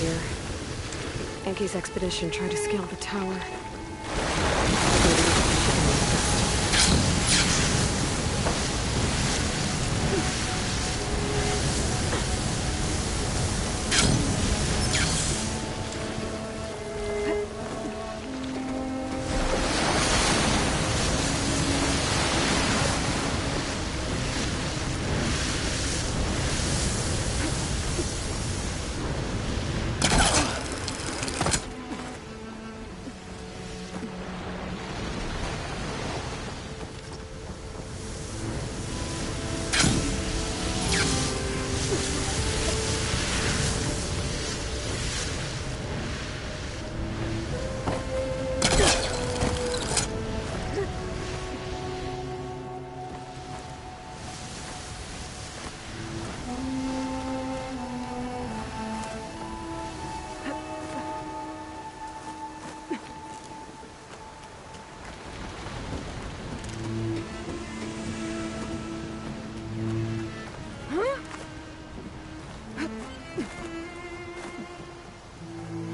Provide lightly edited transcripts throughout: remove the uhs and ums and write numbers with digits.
here. Enki's expedition tried to scale the tower.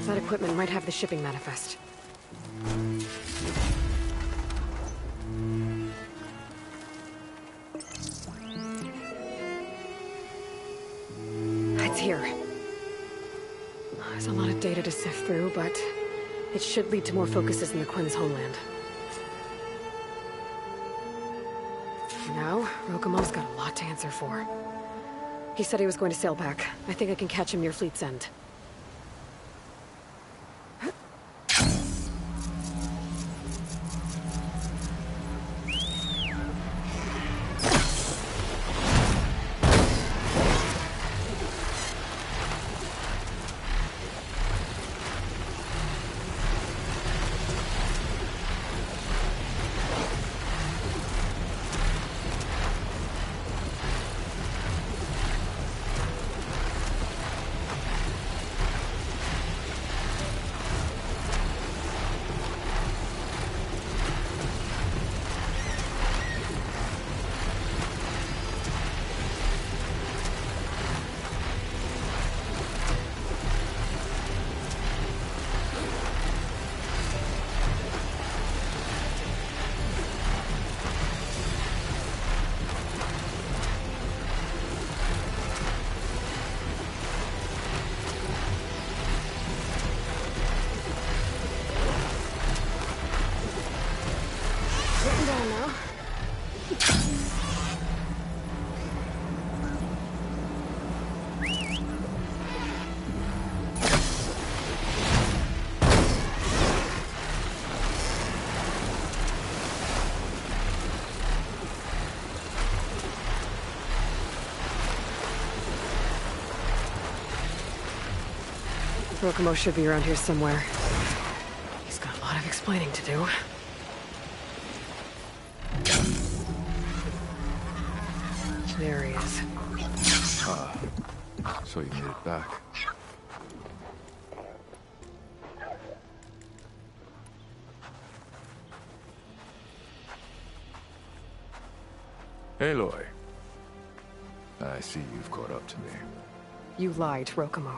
That equipment might have the shipping manifest. It's here. There's a lot of data to sift through, but it should lead to more focuses in the Quinn's homeland. Now, Rokumo's got a lot to answer for. He said he was going to sail back. I think I can catch him near Fleet's End. Rokumo should be around here somewhere. He's got a lot of explaining to do. There he is. Ah, so you made it back. Aloy. I see you've caught up to me. You lied, Rokumo.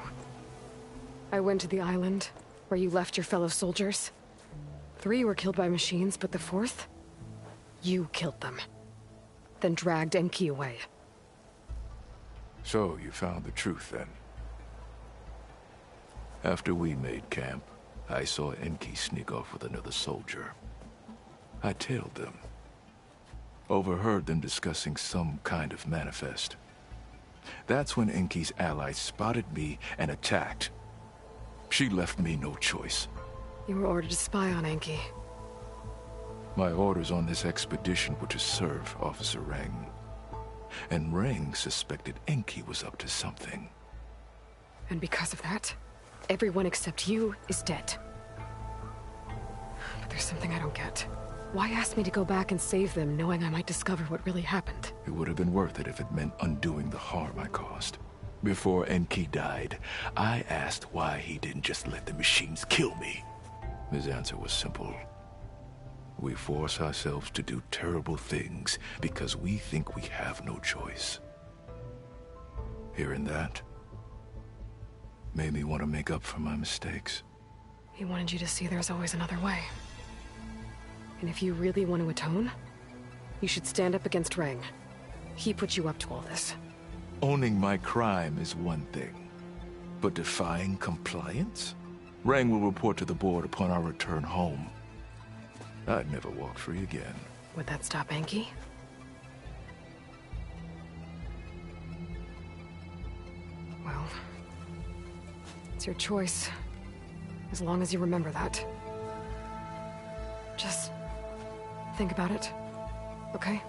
I went to the island, where you left your fellow soldiers. 3 were killed by machines, but the 4th? You killed them. Then dragged Enki away. So you found the truth, then? After we made camp, I saw Enki sneak off with another soldier. I tailed them. Overheard them discussing some kind of manifest. That's when Enki's allies spotted me and attacked. She left me no choice. You were ordered to spy on Enki. My orders on this expedition were to serve Officer Reng. And Reng suspected Enki was up to something. And because of that, everyone except you is dead. But there's something I don't get. Why ask me to go back and save them, knowing I might discover what really happened? It would have been worth it if it meant undoing the harm I caused. Before Enki died, I asked why he didn't just let the machines kill me. His answer was simple. We force ourselves to do terrible things because we think we have no choice. Hearing that, Made me want to make up for my mistakes. He wanted you to see there's always another way. And if you really want to atone, you should stand up against Rang. He put you up to all this. Owning my crime is one thing, but defying compliance? Rang will report to the board upon our return home. I'd never walk free again. Would that stop Enki? Well, it's your choice. As long as you remember that. Just think about it, okay?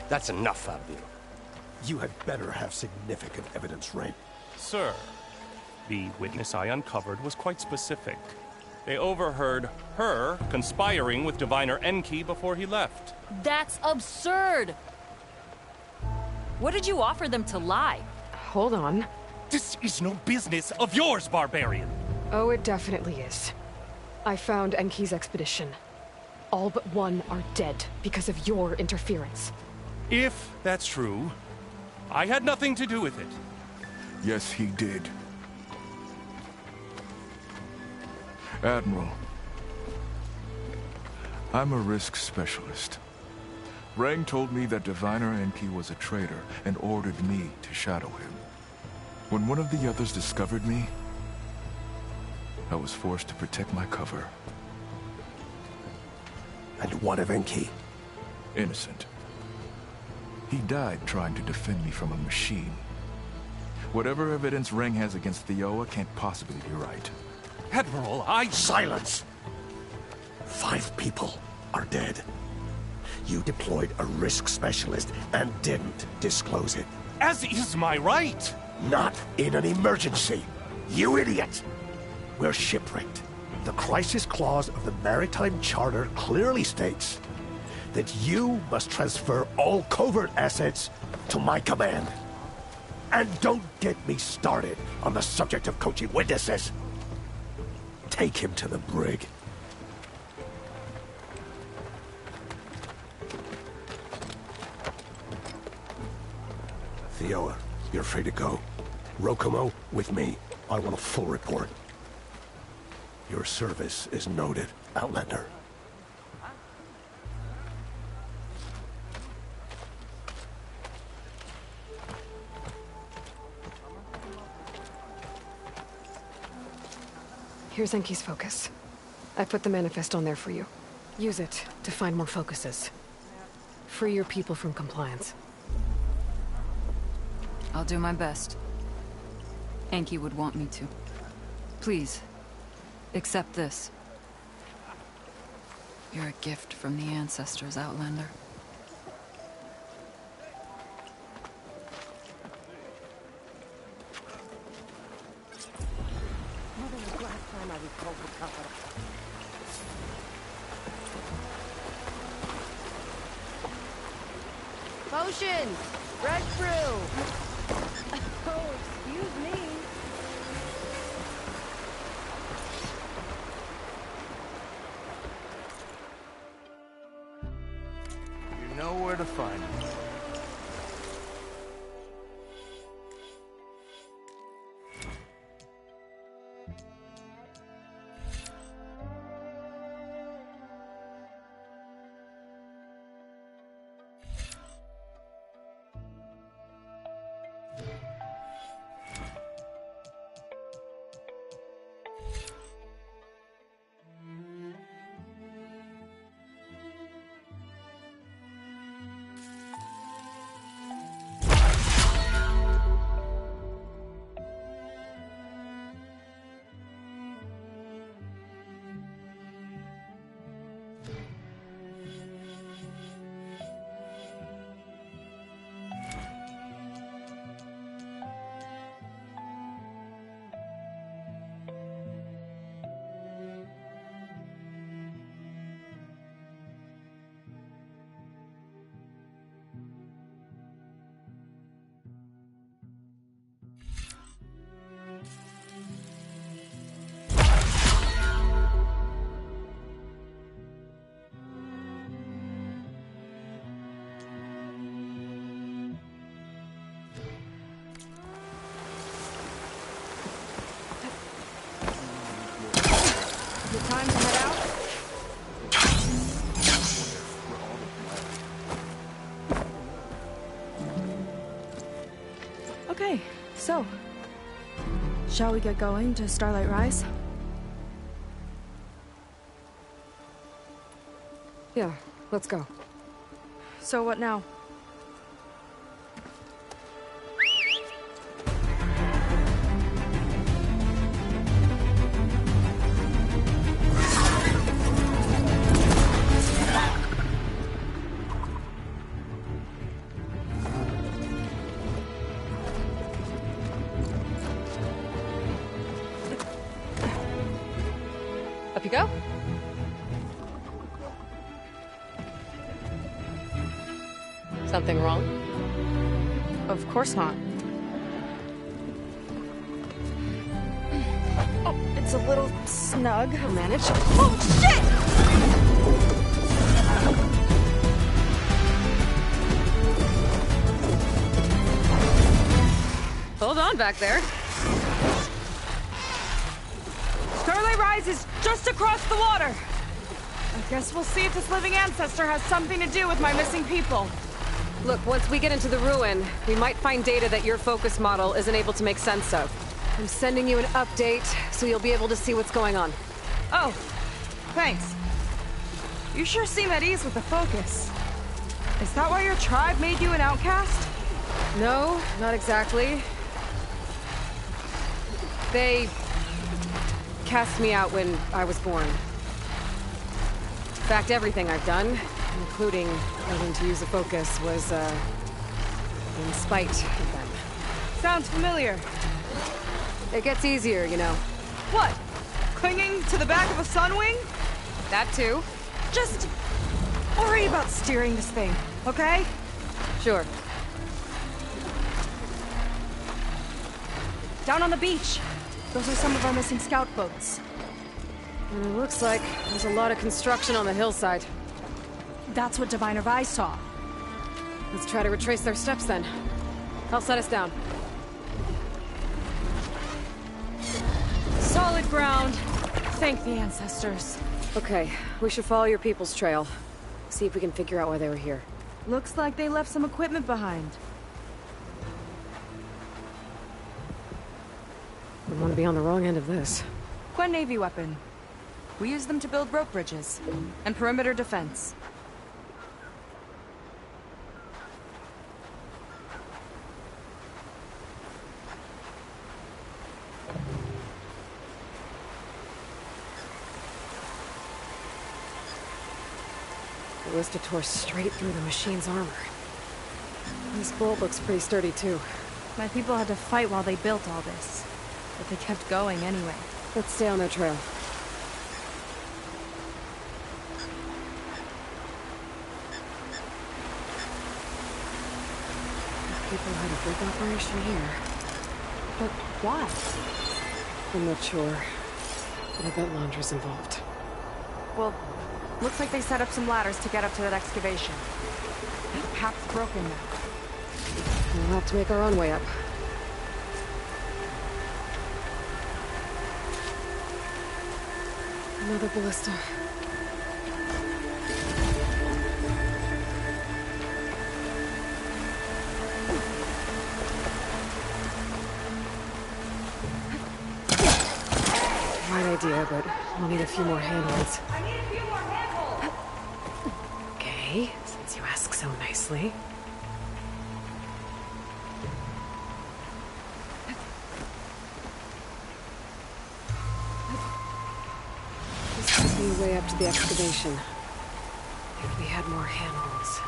That's enough out of you. You had better have significant evidence, Rain. Sir, the witness I uncovered was quite specific. They overheard her conspiring with Diviner Enki before he left. That's absurd! What did you offer them to lie? Hold on. This is no business of yours, barbarian! Oh, it definitely is. I found Enki's expedition. All but one are dead because of your interference. If that's true, I had nothing to do with it. Yes, he did. Admiral, I'm a risk specialist. Rang told me that Diviner Enki was a traitor and ordered me to shadow him. When one of the others discovered me, I was forced to protect my cover. And what of Enki? Innocent. He died trying to defend me from a machine. Whatever evidence Rang has against Theoa can't possibly be right. Admiral, Silence! 5 people are dead. You deployed a risk specialist and didn't disclose it. As is my right! Not in an emergency. You idiot! We're shipwrecked. The crisis clause of the Maritime Charter clearly states that you must transfer all covert assets to my command. And don't get me started on the subject of coaching witnesses. Take him to the brig. Theoa, you're free to go. Rokomo, with me. I want a full report. Your service is noted, Outlander. Here's Enki's focus. I put the manifest on there for you. Use it to find more focuses. Free your people from compliance. I'll do my best. Enki would want me to. Please, accept this. You're a gift from the ancestors, Outlander. Potions! Red brew! Oh, excuse me. You know where to find me. Time to head out? Okay, so... shall we get going to Starlight Rise? Yeah, let's go. So what now? Up you go. Something wrong? Of course not. Oh, it's a little snug. I'll manage. Oh, shit! Hold on back there. Starlight Rise is just across the water. I guess we'll see if this living ancestor has something to do with my missing people. Look, once we get into the ruin, we might find data that your focus model isn't able to make sense of. I'm sending you an update, so you'll be able to see what's going on. Oh, thanks. You sure seem at ease with the focus. Is that why your tribe made you an outcast? No, not exactly. They cast me out when I was born. In fact, everything I've done, including learning to use a focus, was, in spite of them. Sounds familiar. It gets easier, you know. What? Clinging to the back of a sunwing? That too? Just worry about steering this thing, okay? Sure. Down on the beach. Those are some of our missing scout boats. And it looks like there's a lot of construction on the hillside. That's what Diviner Vi saw. Let's try to retrace their steps then. I'll set us down. Solid ground. Thank the ancestors. Okay, we should follow your people's trail. See if we can figure out why they were here. Looks like they left some equipment behind. Wouldn't want to be on the wrong end of this. Quen Navy weapon. We use them to build rope bridges and perimeter defense. The ballista tore straight through the machine's armor. This bolt looks pretty sturdy too. My people had to fight while they built all this, but they kept going anyway. Let's stay on their trail. People had a big operation here. But why? I'm not sure, but I bet Laundra's involved. Well, looks like they set up some ladders to get up to that excavation. That path's broken now. We'll have to make our own way up. Another ballista. Right idea, but we'll need a few more handholds. I need a few more handholds! Okay, since you ask so nicely. This could be a way up to the excavation. If we had more handholds.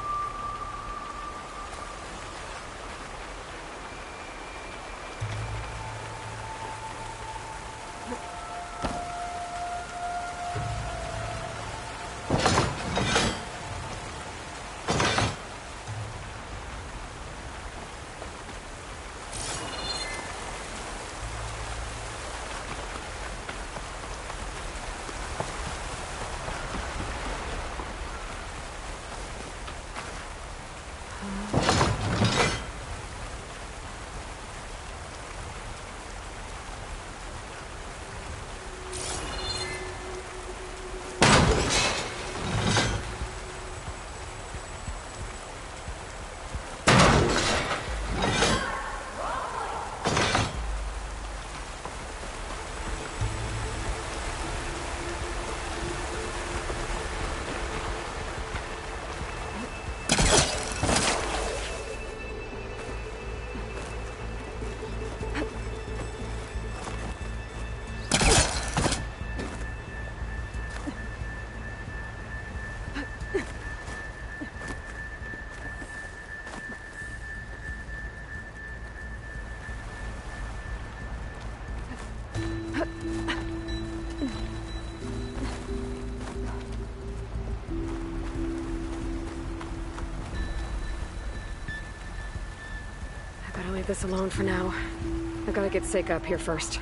Leave this alone for now. I've got to get Seika up here first.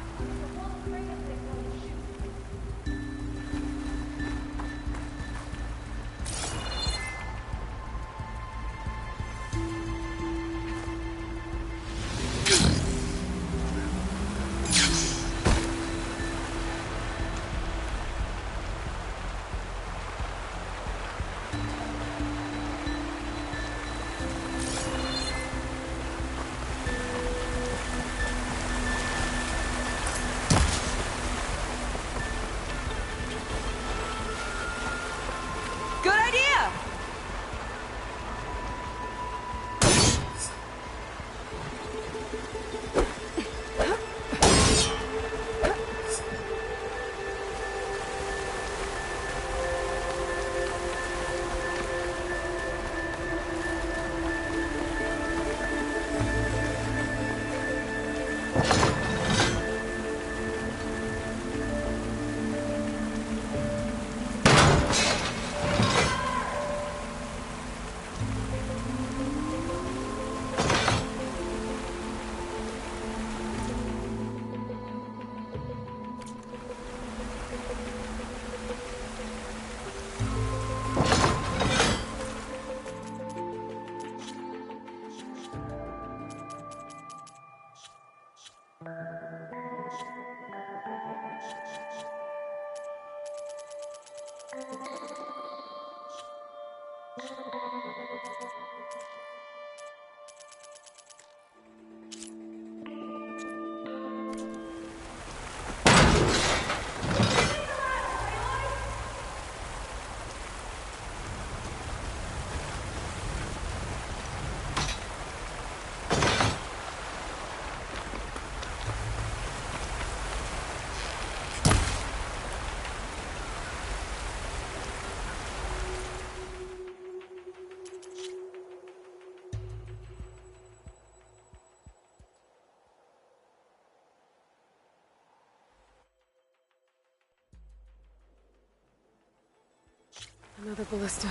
Another ballista.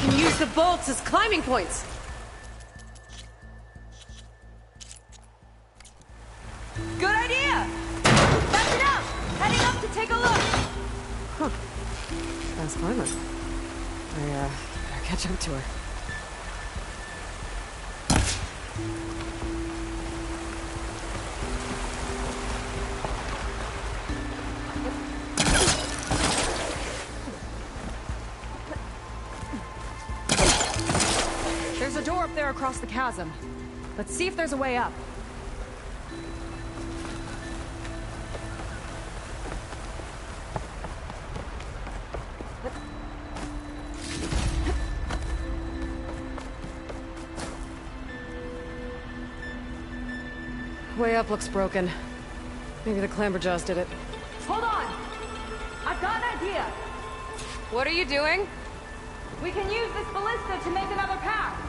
You can use the bolts as climbing points. Good idea! That's enough! Heading up to take a look! Huh. Fast climber. I, better catch up to her. There's a door up there across the chasm. Let's see if there's a way up. Way up looks broken. Maybe the clamberjaws did it. Hold on! I've got an idea! What are you doing? We can use this ballista to make another path!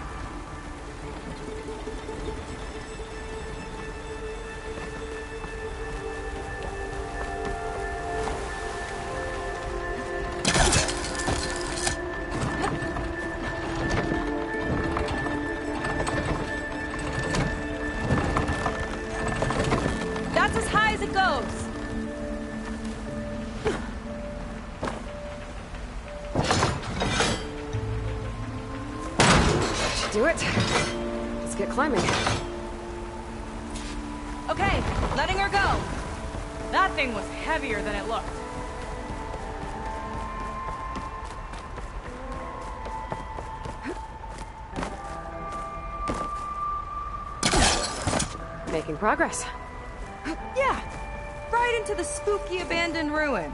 That's as high as it goes! Should do it. Let's get climbing. Okay, letting her go. That thing was heavier than it looked. Making progress. Yeah, right into the spooky abandoned ruin.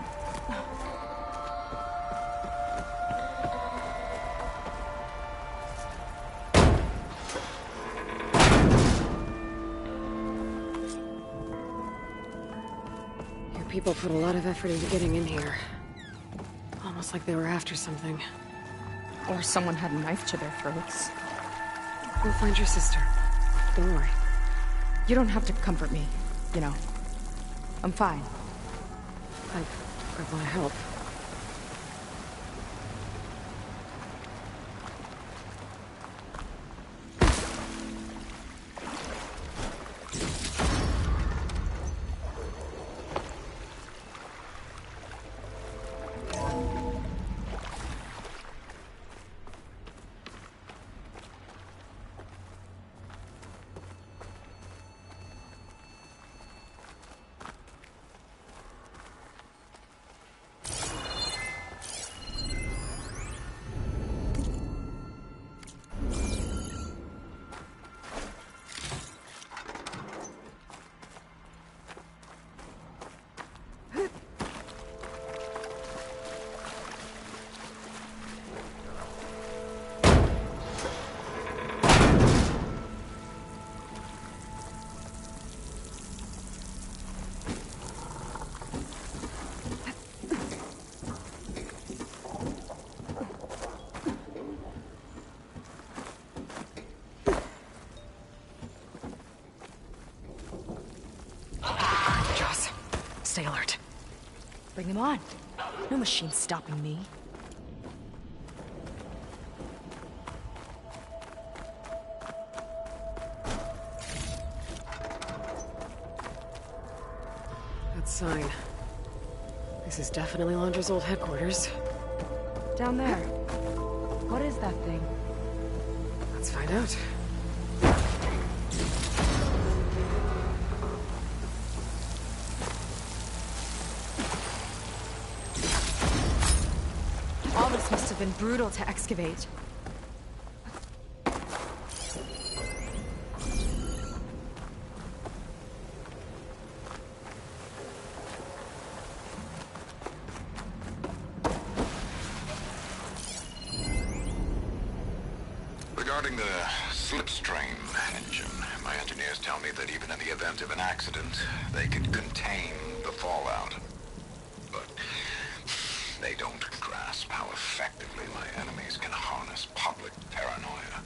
Your people put a lot of effort into getting in here. Almost like they were after something. Or someone had a knife to their throats. We'll find your sister. Don't worry. You don't have to comfort me, you know. I'm fine. I want to help. Stay alert. Bring him on. No machine's stopping me. That sign. This is definitely Londra's old headquarters. Down there. What is that thing? Let's find out. All this must have been brutal to excavate. Regarding the slipstream engine, my engineers tell me that even in the event of an accident, they could contain the fallout. But they don't grasp how effectively my enemies can harness public paranoia.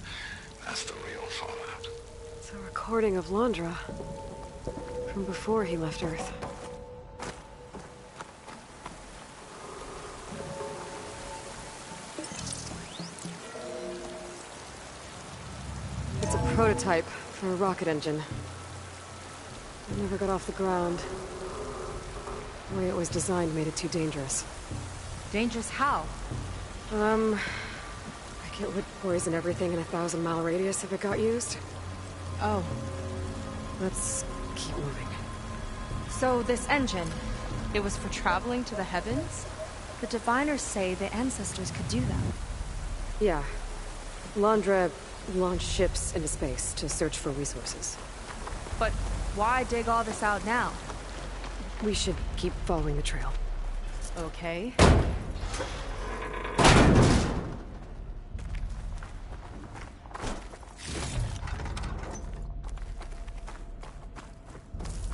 That's the real fallout. It's a recording of Londra. From before he left Earth. It's a prototype for a rocket engine. It never got off the ground. The way it was designed made it too dangerous. Dangerous how? Like it would poison everything in a 1,000-mile radius if it got used. Oh. Let's keep moving. So this engine, it was for traveling to the heavens? The diviners say the ancestors could do that. Yeah. Londra launched ships into space to search for resources. But why dig all this out now? We should keep following the trail. Okay.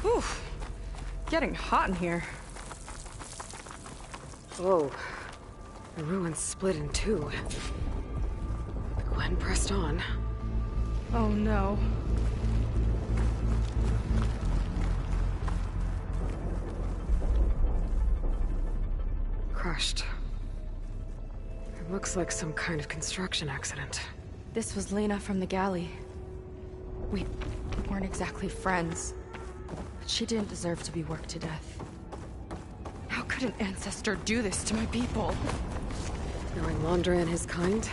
Whew. Getting hot in here. Whoa. The ruins split in two. Gwen pressed on. Oh no. Crushed. It looks like some kind of construction accident. This was Lena from the galley. We weren't exactly friends, but she didn't deserve to be worked to death. How could an ancestor do this to my people? Knowing Londra and his kind,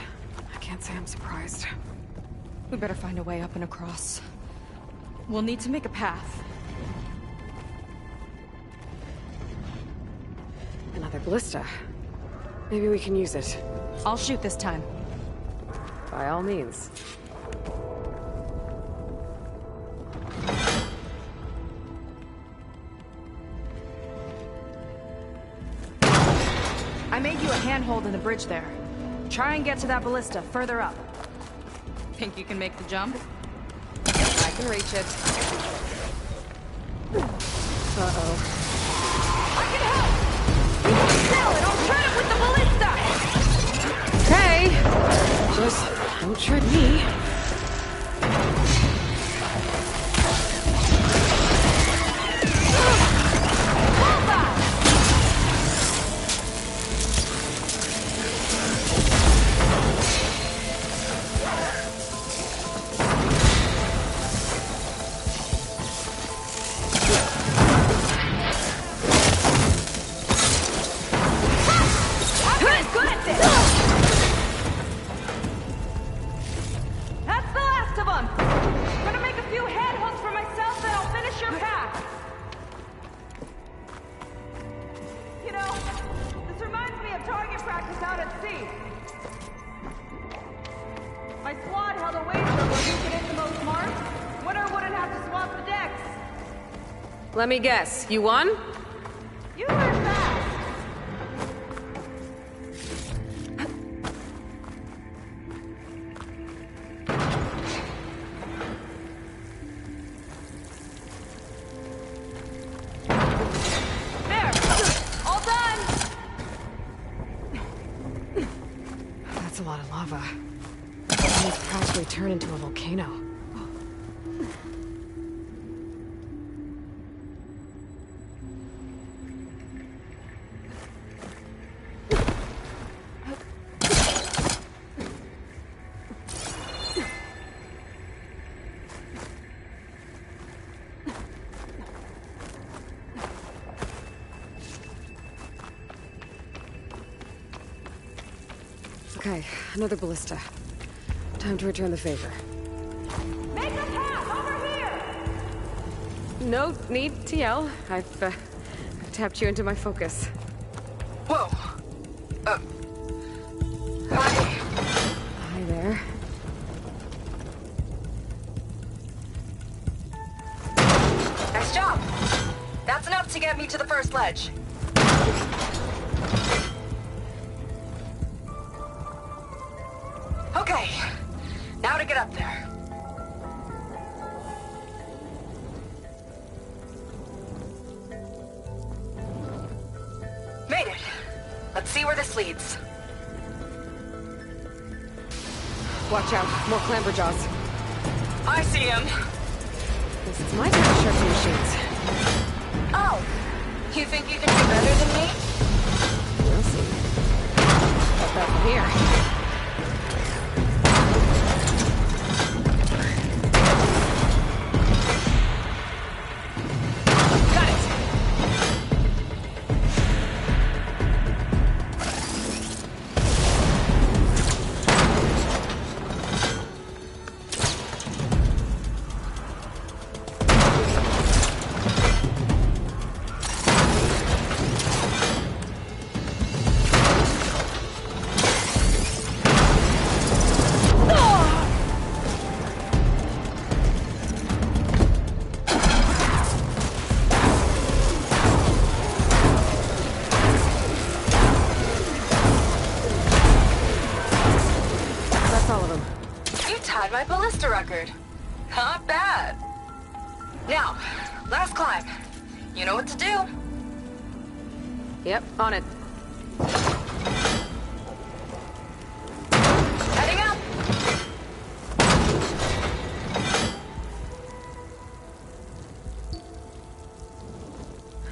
I can't say I'm surprised. We better find a way up and across. We'll need to make a path. Another ballista. Maybe we can use it. I'll shoot this time. By all means. I made you a handhold in the bridge there. Try and get to that ballista further up. Think you can make the jump? I can reach it. Uh-oh. I can help! Still, and I'll try it with the ballista! Okay. Just don't tread me. Let me guess, you won? You were fast. There! All done! That's a lot of lava. It's probably turned into a volcano. Okay, another ballista. Time to return the favor. Make a path over here! No need to yell. I've tapped you into my focus. Whoa! Hi. Hi there. Nice job. That's enough to get me to the first ledge. Okay, now to get up there. Made it. Let's see where this leads. Watch out, more clamberjaws. I see him. This is my time to show some machines. Oh, you think you can do better than me? We'll see. Got that from here. Got it. That's all of them. You tied my ballista record. Not bad. Now, last climb. You know what to do. Yep, on it. Heading up.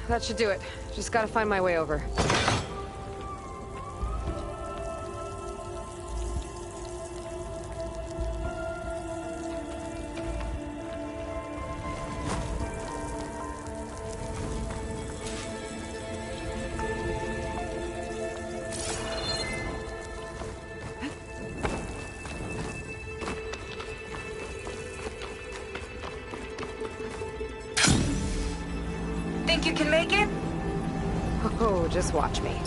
That should do it. Just gotta find my way over. Think you can make it? Oh, just watch me.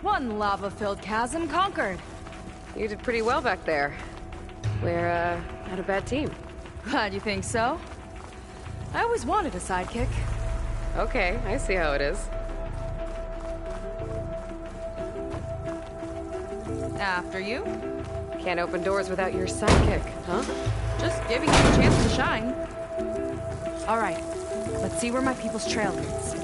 One lava-filled chasm conquered. You did pretty well back there. We're, not a bad team. Glad you think so. I always wanted a sidekick. Okay, I see how it is. After you. Can't open doors without your sidekick, huh? Just giving you a chance to shine. All right, let's see where my people's trail leads.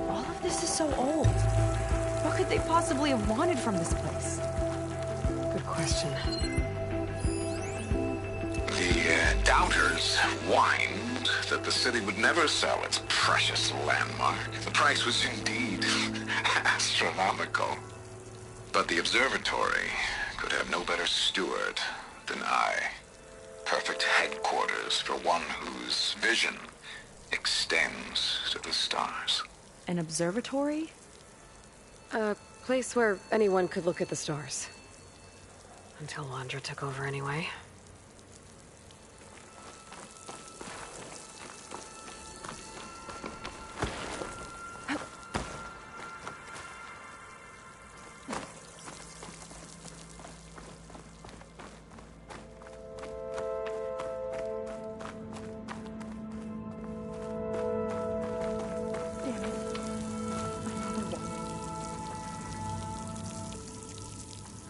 All of this is so old. What could they possibly have wanted from this place? Good question. The doubters whined that the city would never sell its precious landmark. The price was indeed astronomical. But the observatory could have no better steward than I. Perfect headquarters for one whose vision extends to the stars. An observatory? Place where anyone could look at the stars. Until Landra took over anyway.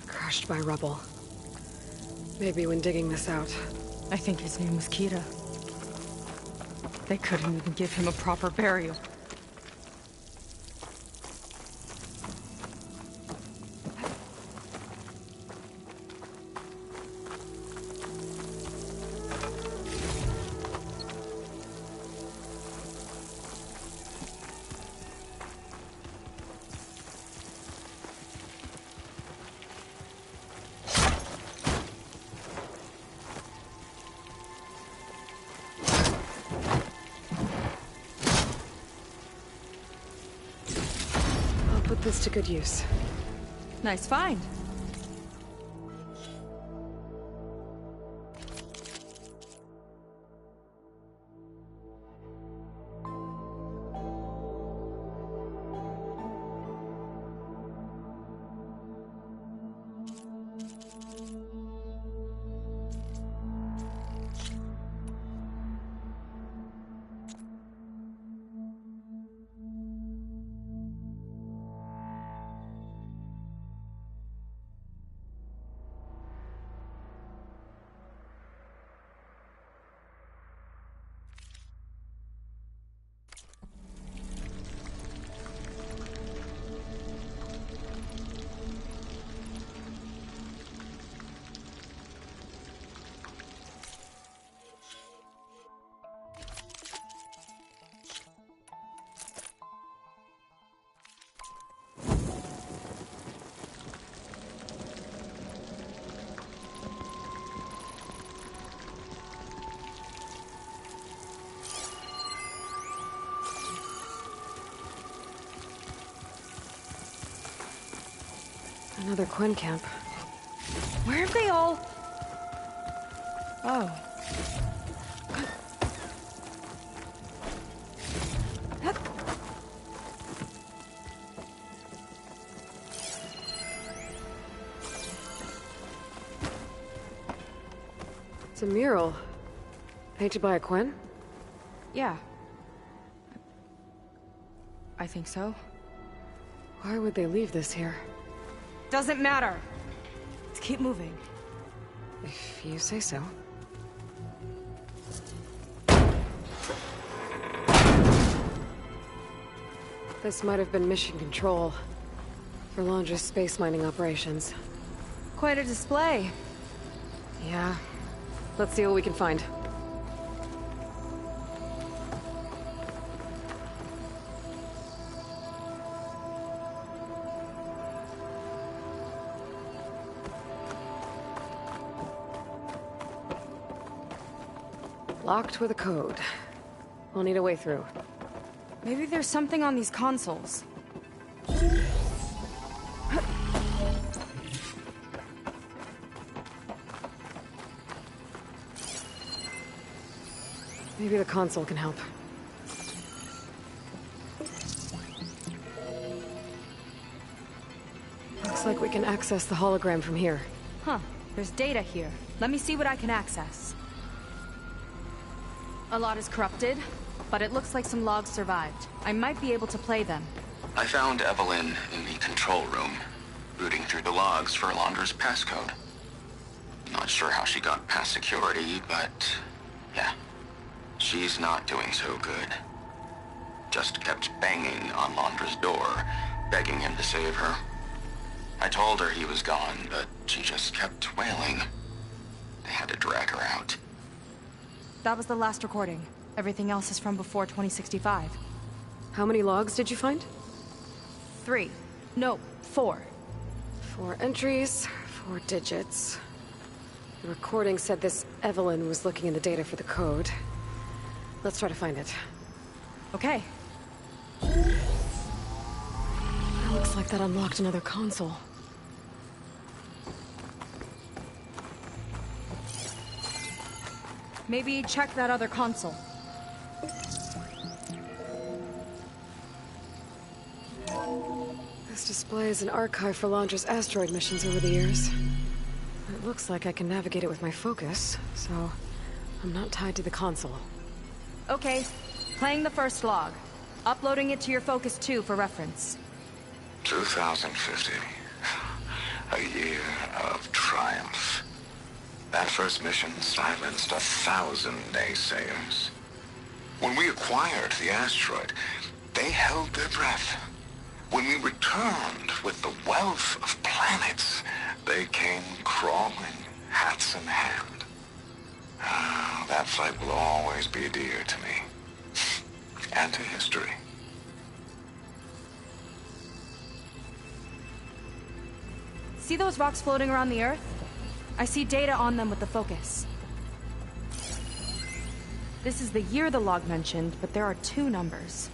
Crushed by rubble. Maybe when digging this out. I think his name was Kira. They couldn't even give him a proper burial. Put this to good use. Nice find. Another Quinn camp. Where have they all... Oh. It's a mural. Painted by a Quinn? Yeah. I think so. Why would they leave this here? Doesn't matter. Let's keep moving. If you say so. This might have been mission control for Landra's space mining operations. Quite a display. Yeah. Let's see what we can find. Locked with a code. We'll need a way through. Maybe there's something on these consoles. Maybe the console can help. Looks like we can access the hologram from here. Huh. There's data here. Let me see what I can access. A lot is corrupted, but it looks like some logs survived. I might be able to play them. I found Evelyn in the control room, rooting through the logs for Landra's passcode. Not sure how she got past security, but yeah, she's not doing so good. Just kept banging on Landra's door, begging him to save her. I told her he was gone, but she just kept wailing. They had to drag her out. That was the last recording. Everything else is from before 2065. How many logs did you find? 3. No, 4. 4 entries, 4 digits. The recording said this Evelyn was looking in the data for the code. Let's try to find it. Okay. That looks Looks like that unlocked another console. Maybe check that other console. This displays an archive for Landra's asteroid missions over the years. It looks like I can navigate it with my focus, so I'm not tied to the console. Okay, playing the first log. Uploading it to your Focus 2 for reference. 2050. A year of triumph. That first mission silenced 1,000 naysayers. When we acquired the asteroid, they held their breath. When we returned with the wealth of planets, they came crawling, hats in hand. That fight will always be dear to me. And to history. See those rocks floating around the Earth? I see data on them with the focus. This is the year the log mentioned, but there are 2 numbers.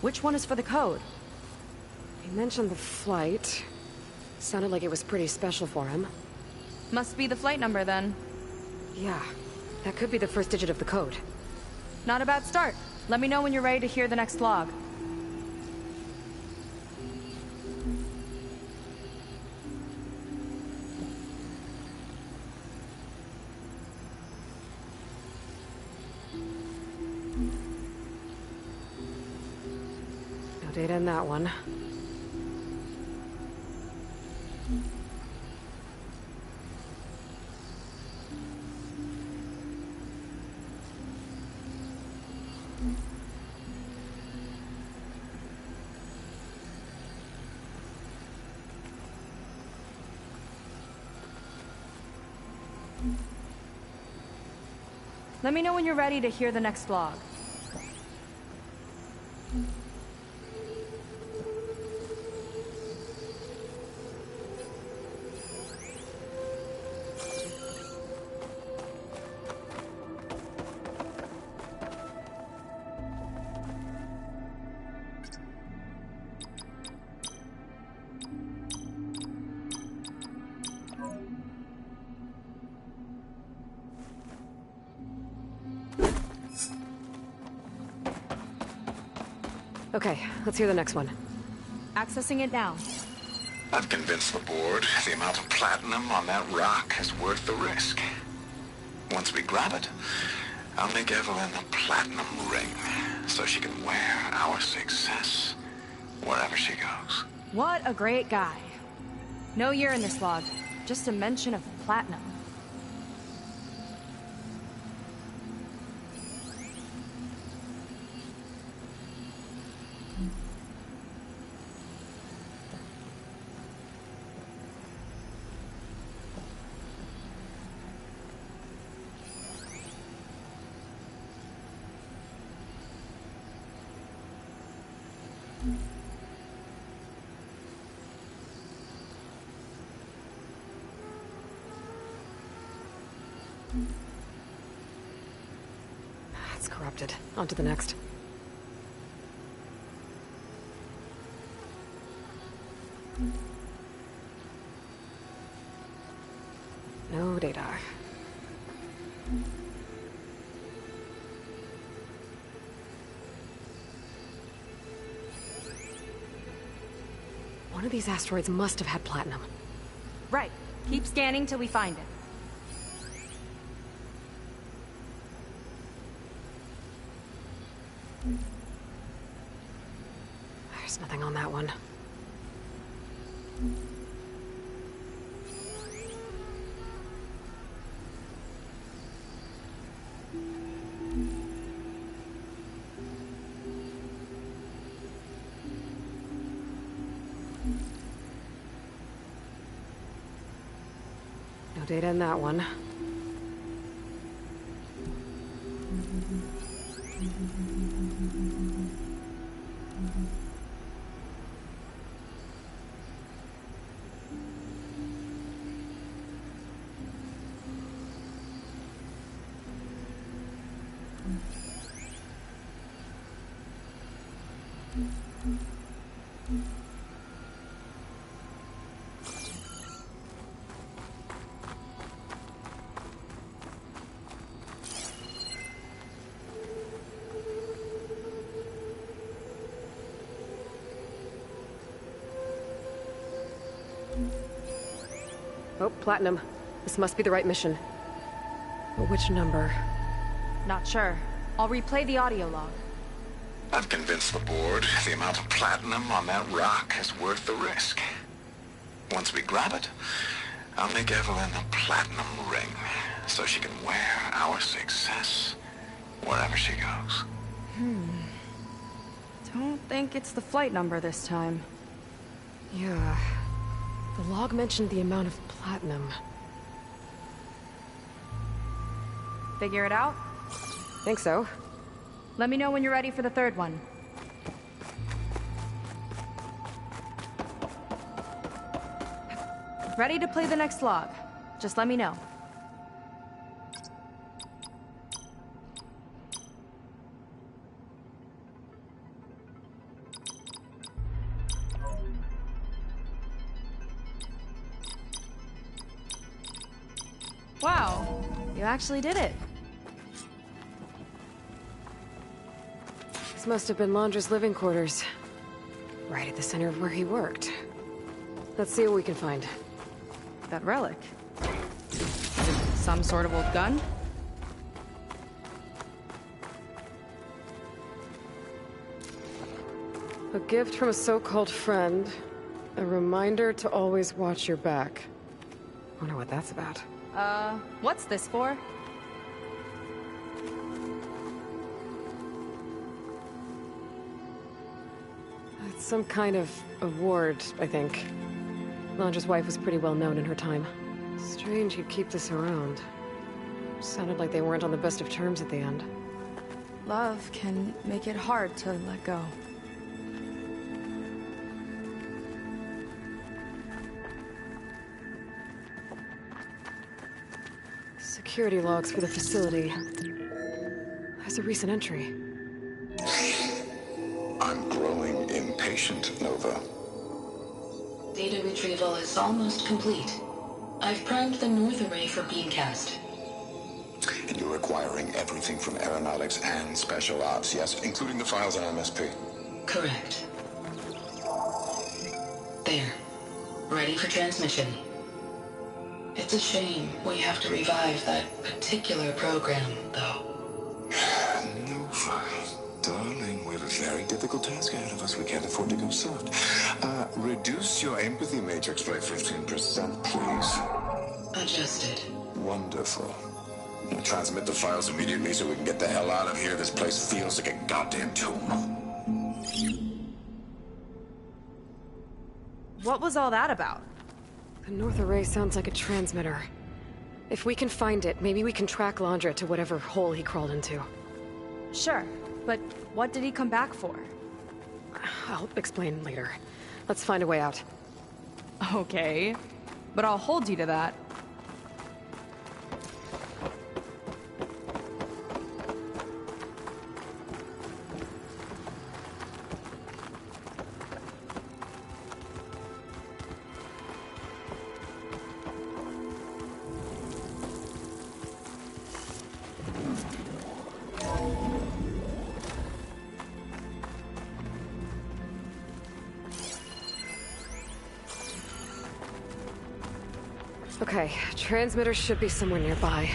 Which one is for the code? He mentioned the flight. Sounded like it was pretty special for him. Must be the flight number then. Yeah, that could be the first digit of the code. Not a bad start. Let me know when you're ready to hear the next log. No data in that one. Let me know when you're ready to hear the next log. Okay, let's hear the next one. Accessing it now. I've convinced the board the amount of platinum on that rock is worth the risk. Once we grab it, I'll make Evelyn a platinum ring so she can wear our success wherever she goes. What a great guy. No year in this log, just a mention of platinum. It's corrupted. On to the next. No data. One of these asteroids must have had platinum. Right. Keep scanning till we find it. There's nothing on that one. No data in that one. Oh, Platinum. This must be the right mission. But which number? Not sure. I'll replay the audio log. I've convinced the board the amount of platinum on that rock is worth the risk. Once we grab it, I'll make Evelyn a platinum ring, so she can wear our success wherever she goes. Don't think it's the flight number this time. Yeah. The log mentioned the amount of platinum. Figure it out? Think so. Let me know when you're ready for the third one. Ready to play the next log. Just let me know. Wow, you actually did it. This must have been Londra's living quarters. Right at the center of where he worked. Let's see what we can find. That relic. Is it some sort of old gun? A gift from a so-called friend. A reminder to always watch your back. Wonder what that's about. What's this for? It's some kind of award, I think. Londra's wife was pretty well known in her time. Strange he'd keep this around. Sounded like they weren't on the best of terms at the end. Love can make it hard to let go. Security logs for the facility. There's a recent entry. I'm growing impatient, Nova. Data retrieval is almost complete. I've primed the north array for beamcast. And you're acquiring everything from aeronautics and special ops, yes? Including the files on MSP. Correct. There. Ready for transmission. It's a shame we have to revive that particular program, though. Nova, darling, we have a very difficult task ahead of us. We can't afford to go soft. Reduce your empathy matrix by 15%, please. Adjusted. Wonderful. We'll transmit the files immediately so we can get the hell out of here. This place feels like a goddamn tomb. What was all that about? The north array sounds like a transmitter. If we can find it, maybe we can track Londra to whatever hole he crawled into. Sure, but what did he come back for? I'll explain later. Let's find a way out. Okay, but I'll hold you to that. Okay, transmitter should be somewhere nearby.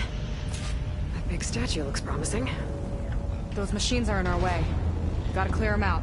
That big statue looks promising. Those machines are in our way. Gotta clear them out.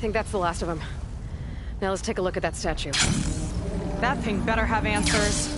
think that's the last of them. Now let's take a look at that statue. That thing better have answers.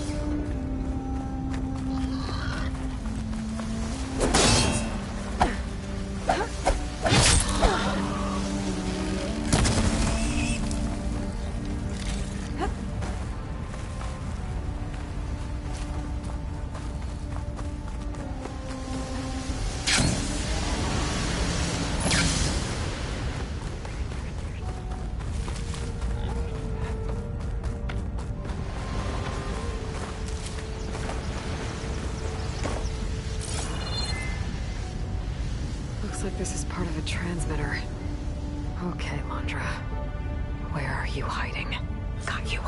Looks like this is part of a transmitter. Okay, Londra. Where are you hiding? Got you.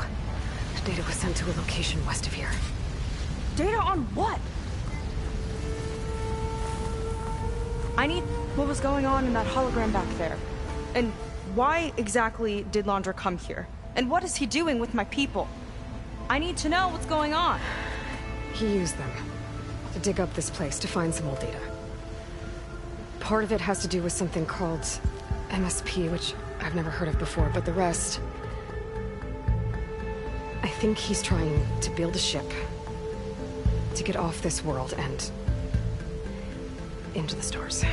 The data was sent to a location west of here. Data on what? I need what was going on in that hologram back there. And why exactly did Londra come here? And what is he doing with my people? I need to know what's going on. He used them to dig up this place to find some old data. Part of it has to do with something called MSP, which I've never heard of before, but the rest... I think he's trying to build a ship to get off this world and into the stars.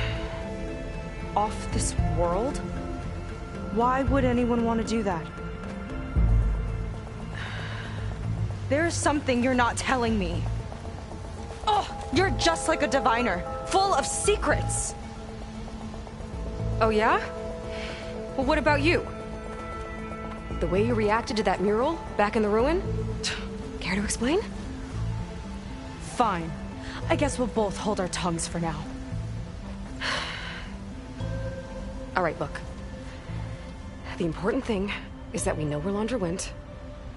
Off this world? Why would anyone want to do that? There's something you're not telling me. Oh, you're just like a diviner, full of secrets. Oh yeah? Well, what about you? The way you reacted to that mural back in the ruin? Care to explain? Fine. I guess we'll both hold our tongues for now. All right, look. The important thing is that we know where Londra went,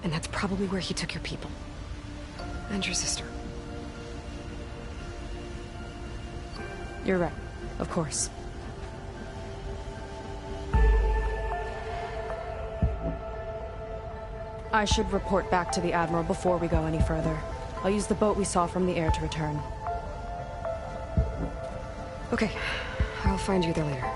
and that's probably where he took your people. And your sister. You're right. Of course. I should report back to the Admiral before we go any further. I'll use the boat we saw from the air to return. Okay. I'll find you there later.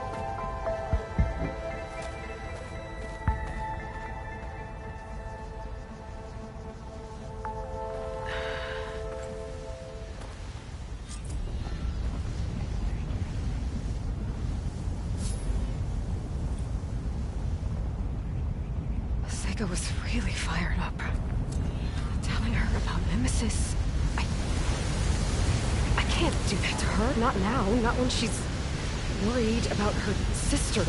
Seika was really fired up. Telling her about Nemesis. I can't do that to her. Not now. Not when she's worried about her sister.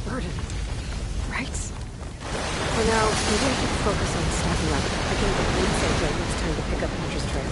Burden, right? For now, maybe I should focus on stacking up. I can lead Seika when it's time to pick up Londra's trail.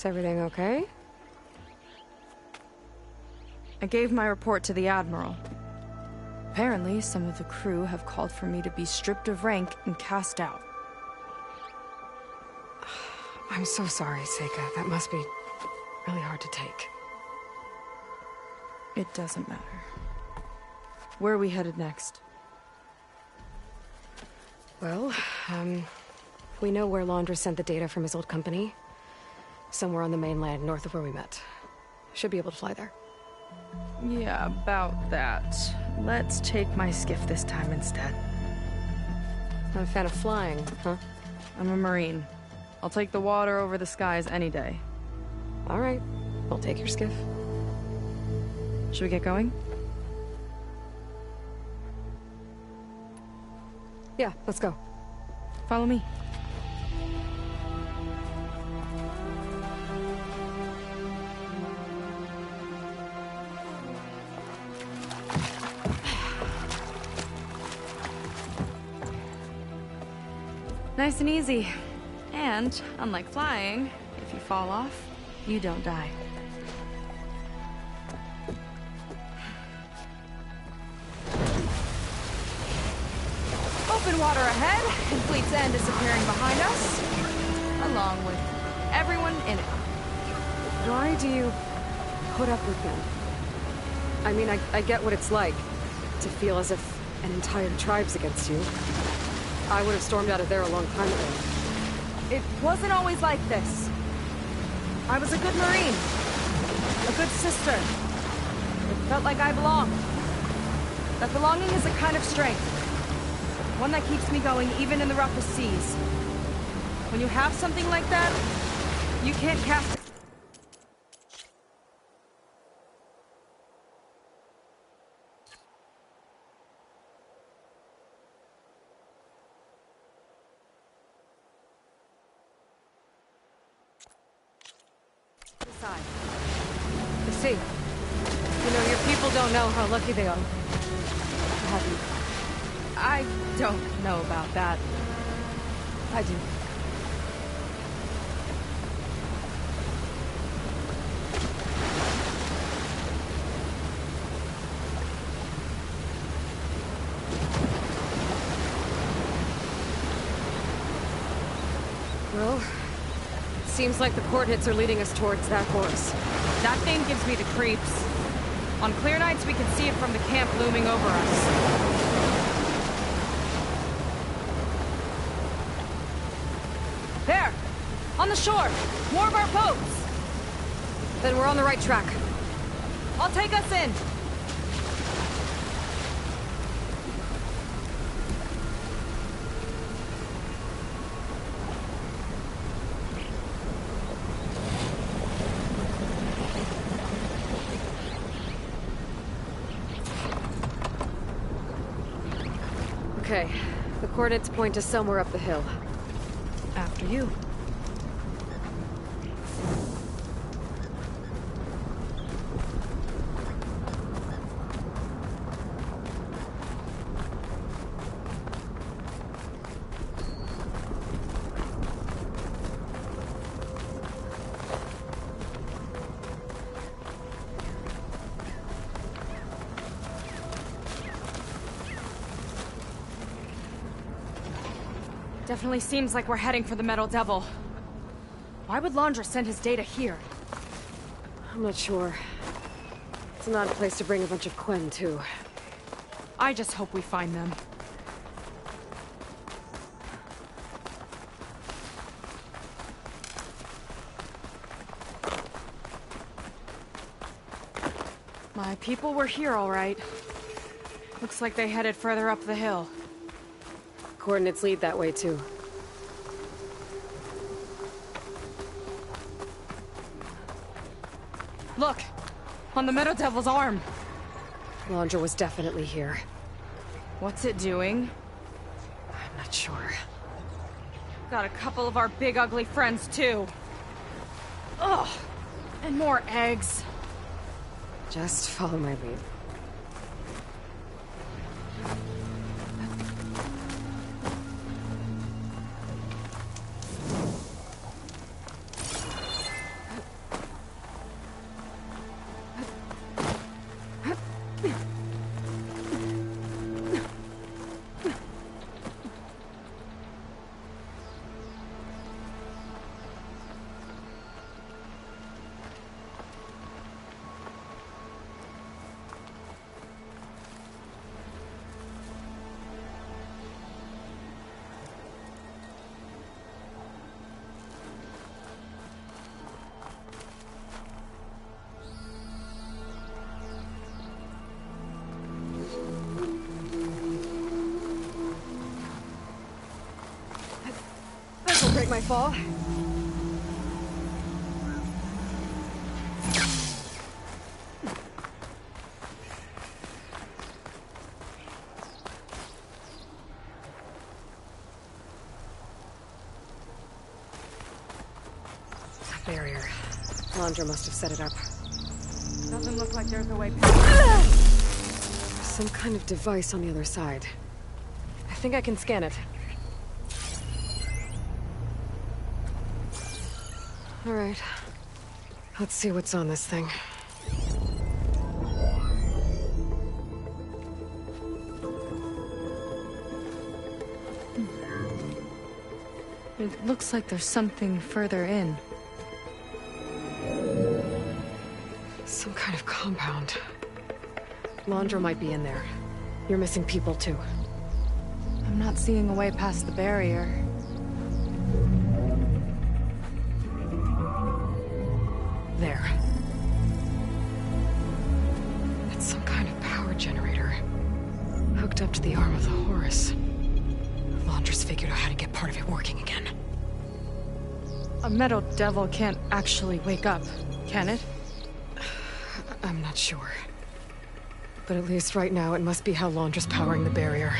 Is everything okay? I gave my report to the Admiral. Apparently, some of the crew have called for me to be stripped of rank and cast out. I'm so sorry, Seika. That must be really hard to take. It doesn't matter. Where are we headed next? Well, we know where Laundra sent the data from his old company. Somewhere on the mainland, north of where we met. Should be able to fly there. Yeah, about that. Let's take my skiff this time instead. Not a fan of flying, huh? I'm a Marine. I'll take the water over the skies any day. All right. I'll take your skiff. Should we get going? Yeah, let's go. Follow me. Nice and easy. And, unlike flying, if you fall off, you don't die. Open water ahead, and Fleet's End disappearing behind us, along with everyone in it. Why do you put up with them? I mean, I get what it's like to feel as if an entire tribe's against you. I would have stormed out of there a long time ago. It wasn't always like this. I was a good Marine. A good sister. It felt like I belonged. That belonging is a kind of strength. One that keeps me going even in the roughest seas. When you have something like that, you can't cast it. I see. You know, your people don't know how lucky they are to have you. I don't know about that. I do. Well, seems like the coordinates are leading us towards that horse. That thing gives me the creeps. On clear nights, we can see it from the camp looming over us. There! On the shore! More of our boats! Then we're on the right track. I'll take us in! Okay, the coordinates point to somewhere up the hill. After you. Definitely seems like we're heading for the Metal Devil. Why would Laundra send his data here? I'm not sure. It's an odd place to bring a bunch of Quen, too. I just hope we find them. My people were here, all right. Looks like they headed further up the hill. Coordinates lead that way, too. Look! On the Meadow Devil's arm! Laundra was definitely here. What's it doing? I'm not sure. Got a couple of our big ugly friends, too. Ugh! And more eggs. Just follow my lead. break my fall. That barrier. Landra must have set it up. Doesn't look like there's a way past. Some kind of device on the other side. I think I can scan it. All right. Let's see what's on this thing. It looks like there's something further in. Some kind of compound. Landra might be in there. You're missing people too. I'm not seeing a way past the barrier. There. It's some kind of power generator. Hooked up to the arm of the Horus. Landra's figured out how to get part of it working again. A metal devil can't actually wake up, can it? I'm not sure. But at least right now, it must be how Landra's powering the barrier.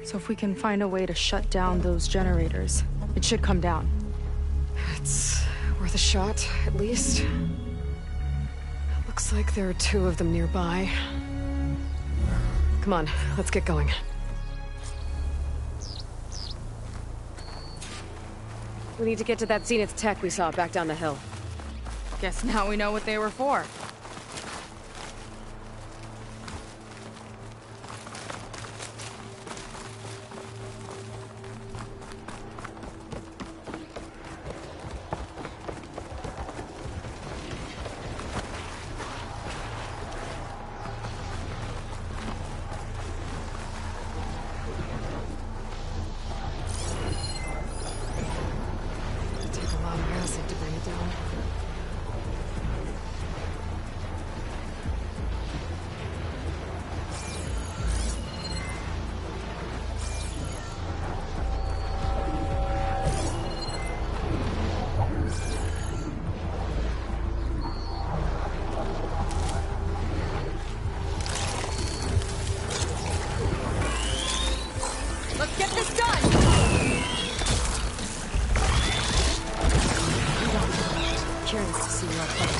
So if we can find a way to shut down those generators, it should come down. It's worth a shot, at least. Looks like there are 2 of them nearby. Come on, let's get going. We need to get to that Zenith tech we saw back down the hill. Guess now we know what they were for. Take a lot of acid to bring it down. Let's get this done! Curious to see your fight.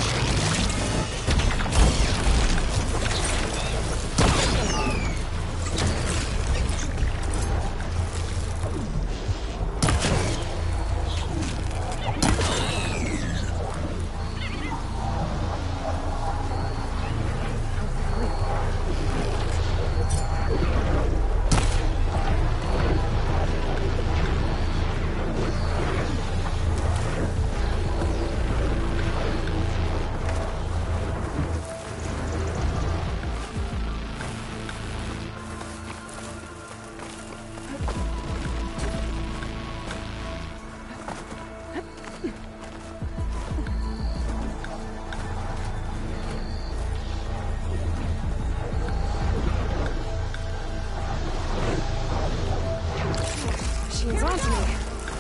Machine's on to me.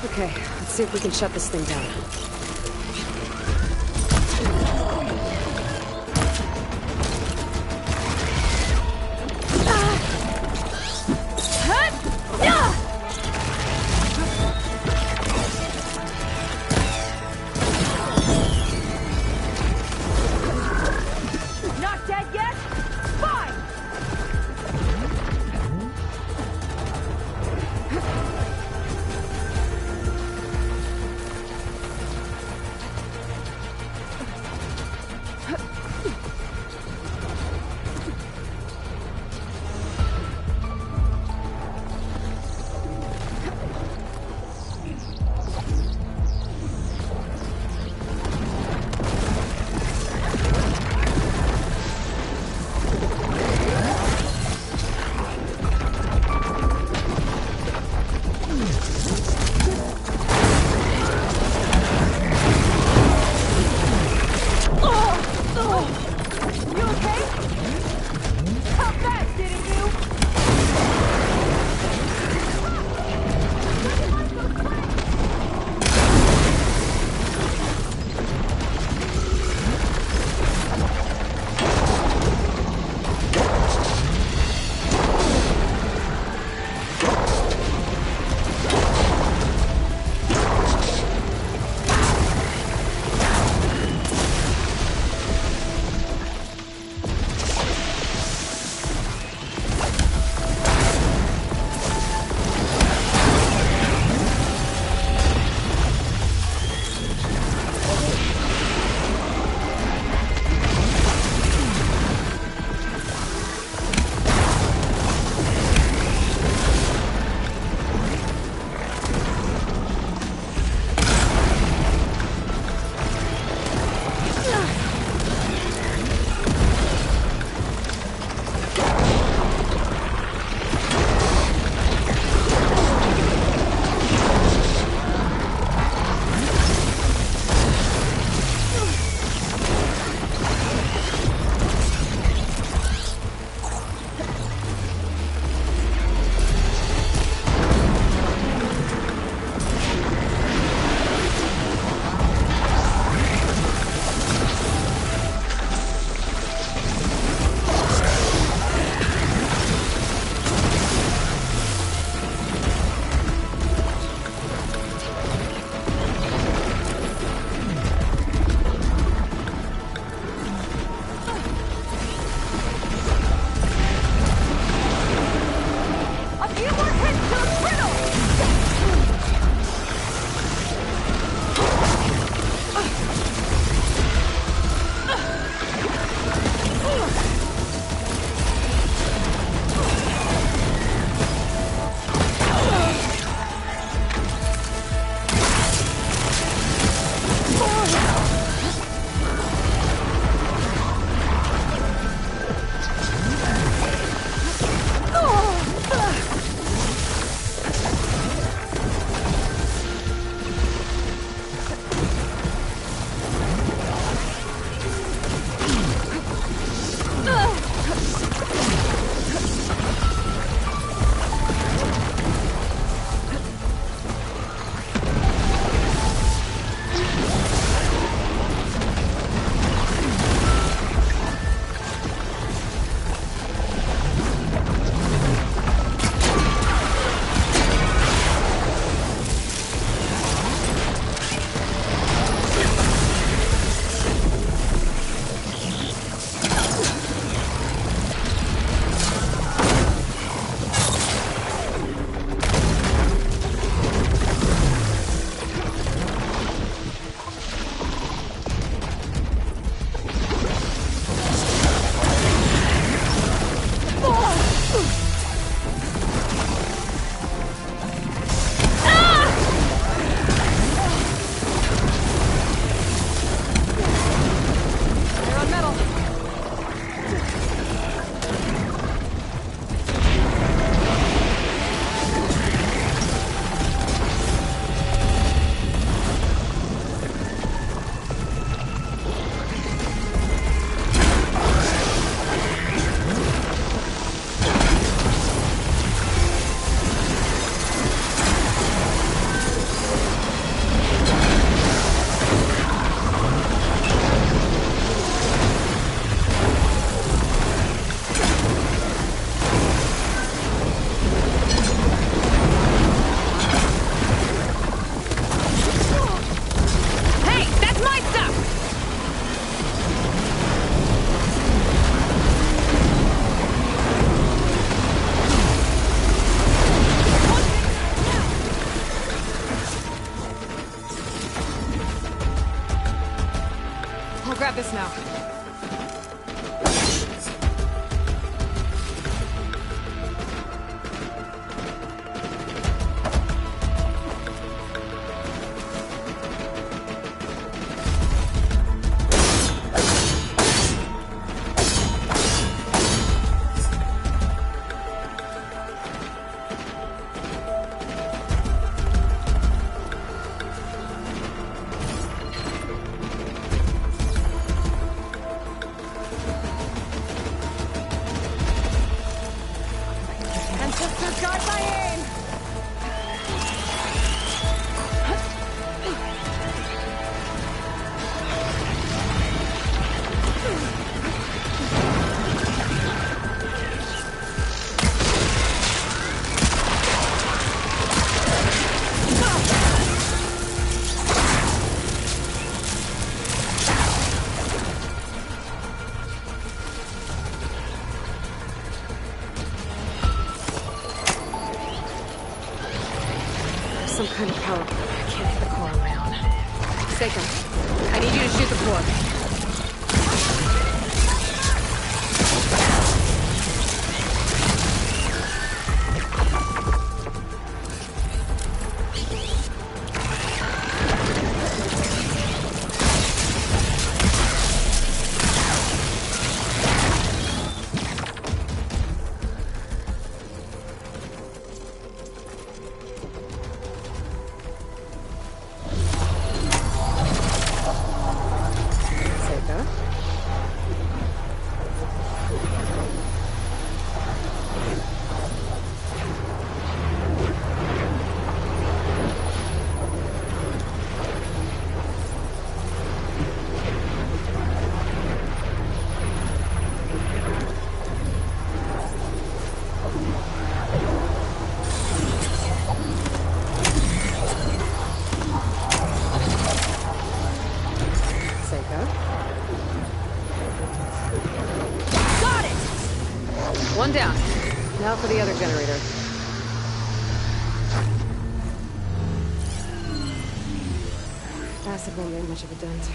Okay, let's see if we can shut this thing down. Not dead yet? Fine! Few more hits to the brittle! Grab this now. Some kind of power cord. I can't hit the core on my own. Seiko, I need you to shoot the core. One down. Now for the other generator. Acid won't make much of a dent.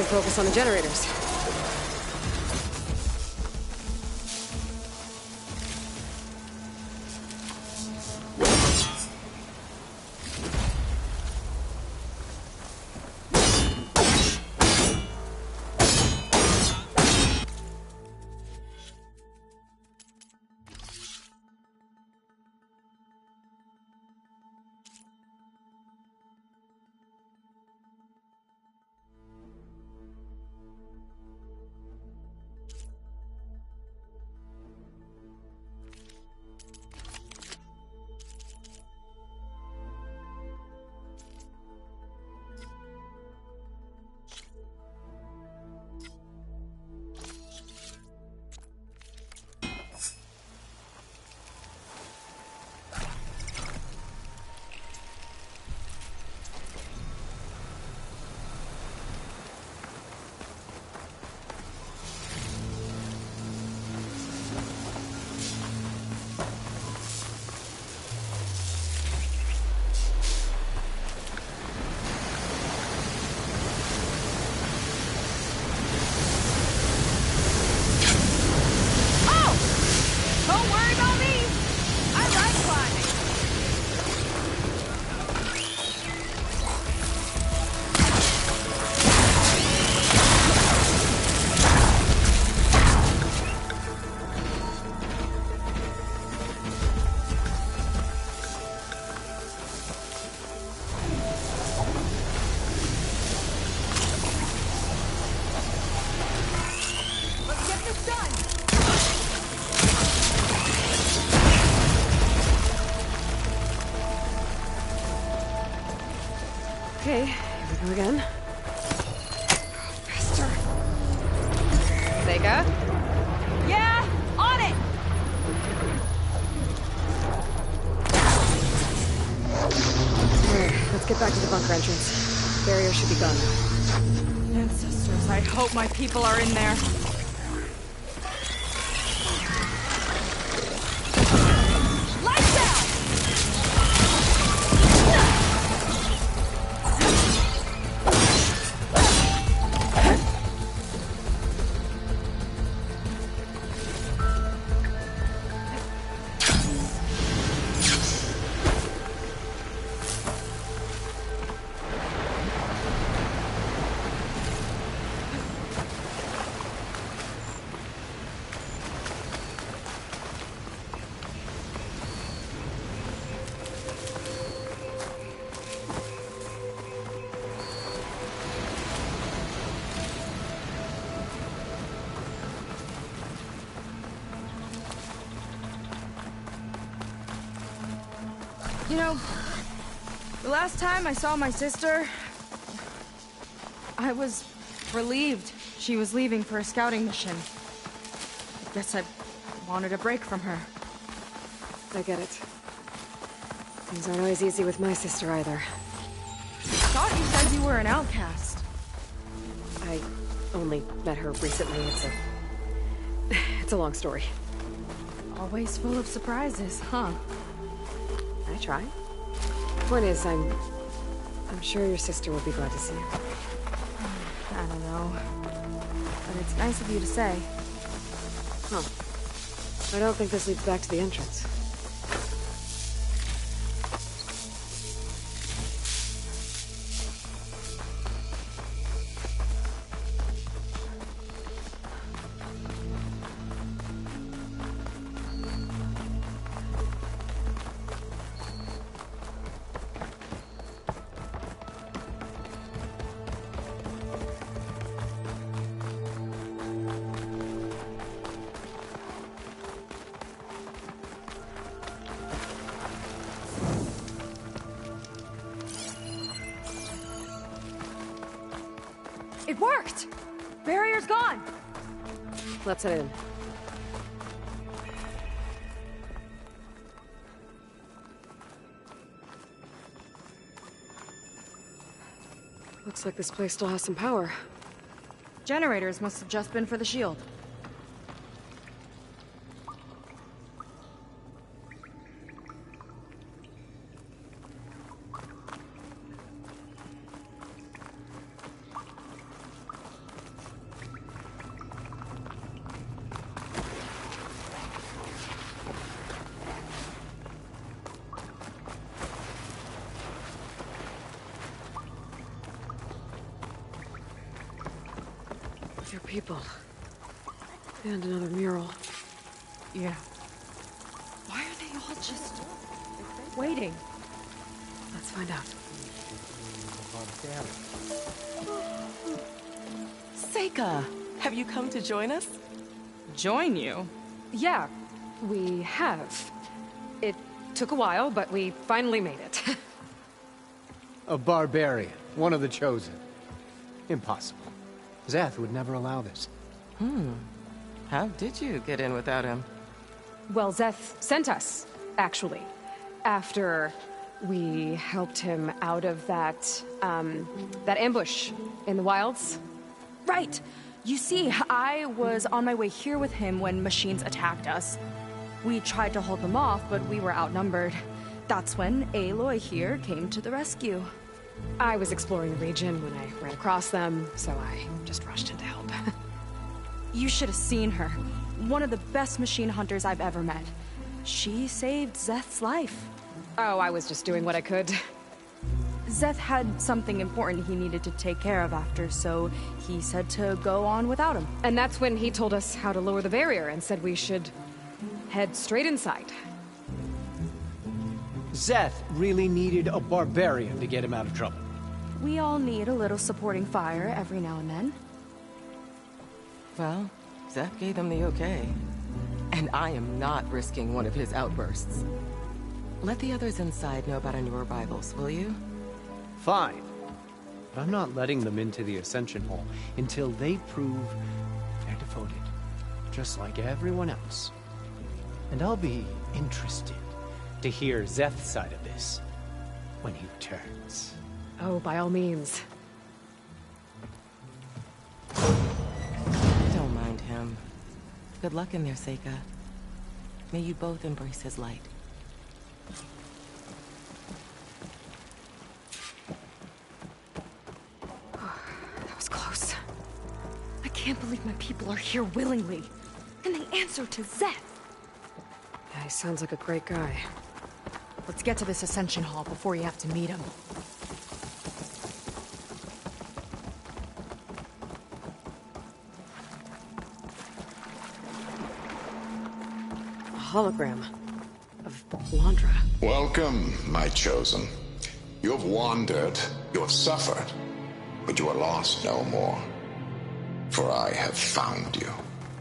focus on the generators. Okay, here we go again. Faster. Sega? Yeah! On it! Alright, let's get back to the bunker entrance. Barrier should be gone. Ancestors, I hope my people are in there. Lights out! You know, the last time I saw my sister, I was relieved she was leaving for a scouting mission. I guess I wanted a break from her. I get it. Things aren't always easy with my sister either. Thought you said you were an outcast. I only met her recently. It's a long story. Always full of surprises, huh? I try. Point is, I'm sure your sister will be glad to see you. I don't know. But it's nice of you to say. Huh. I don't think this leads back to the entrance. It worked! Barrier's gone! Let's head in. Looks like this place still has some power. Generators must have just been for the shield. They're people. And another mural. Yeah. Why are they all just waiting? Let's find out. Seika, have you come to join us? Join you? Yeah, we have. It took a while, but we finally made it. A barbarian, one of the chosen. Impossible. Zeth would never allow this. How did you get in without him? Well, Zeth sent us, actually. After we helped him out of that ambush in the wilds. Right. You see, I was on my way here with him when machines attacked us. We tried to hold them off, but we were outnumbered. That's when Aloy here came to the rescue. I was exploring the region when I ran across them, so I just rushed in to help. You should have seen her. One of the best machine hunters I've ever met. She saved Zeth's life. Oh, I was just doing what I could. Zeth had something important he needed to take care of after, so he said to go on without him. And that's when he told us how to lower the barrier and said we should head straight inside. Zeth really needed a barbarian to get him out of trouble. We all need a little supporting fire every now and then. Well, Zeth gave them the okay. And I am not risking one of his outbursts. Let the others inside know about our new arrivals, will you? Fine. But I'm not letting them into the Ascension Hall until they prove they're devoted. Just like everyone else. And I'll be interested to hear Zeth's side of this when he returns. Oh, by all means. Don't mind him. Good luck in there, Seika. May you both embrace his light. That was close. I can't believe my people are here willingly. And they answer to Zeth. Yeah, he sounds like a great guy. Let's get to this Ascension Hall before you have to meet him. A hologram of Landra. Welcome, my chosen. You have wandered, you have suffered, but you are lost no more. For I have found you,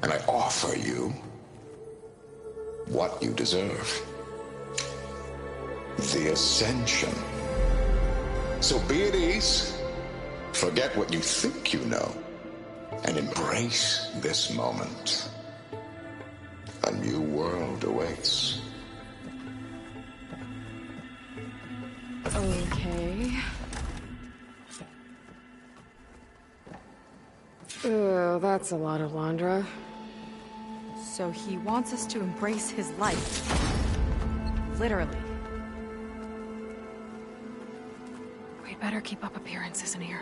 and I offer you what you deserve. The Ascension. So be at ease, forget what you think you know, and embrace this moment. A new world awaits. Okay. Oh, that's a lot of Landra. So he wants us to embrace his light. Literally. We'd better keep up appearances in here.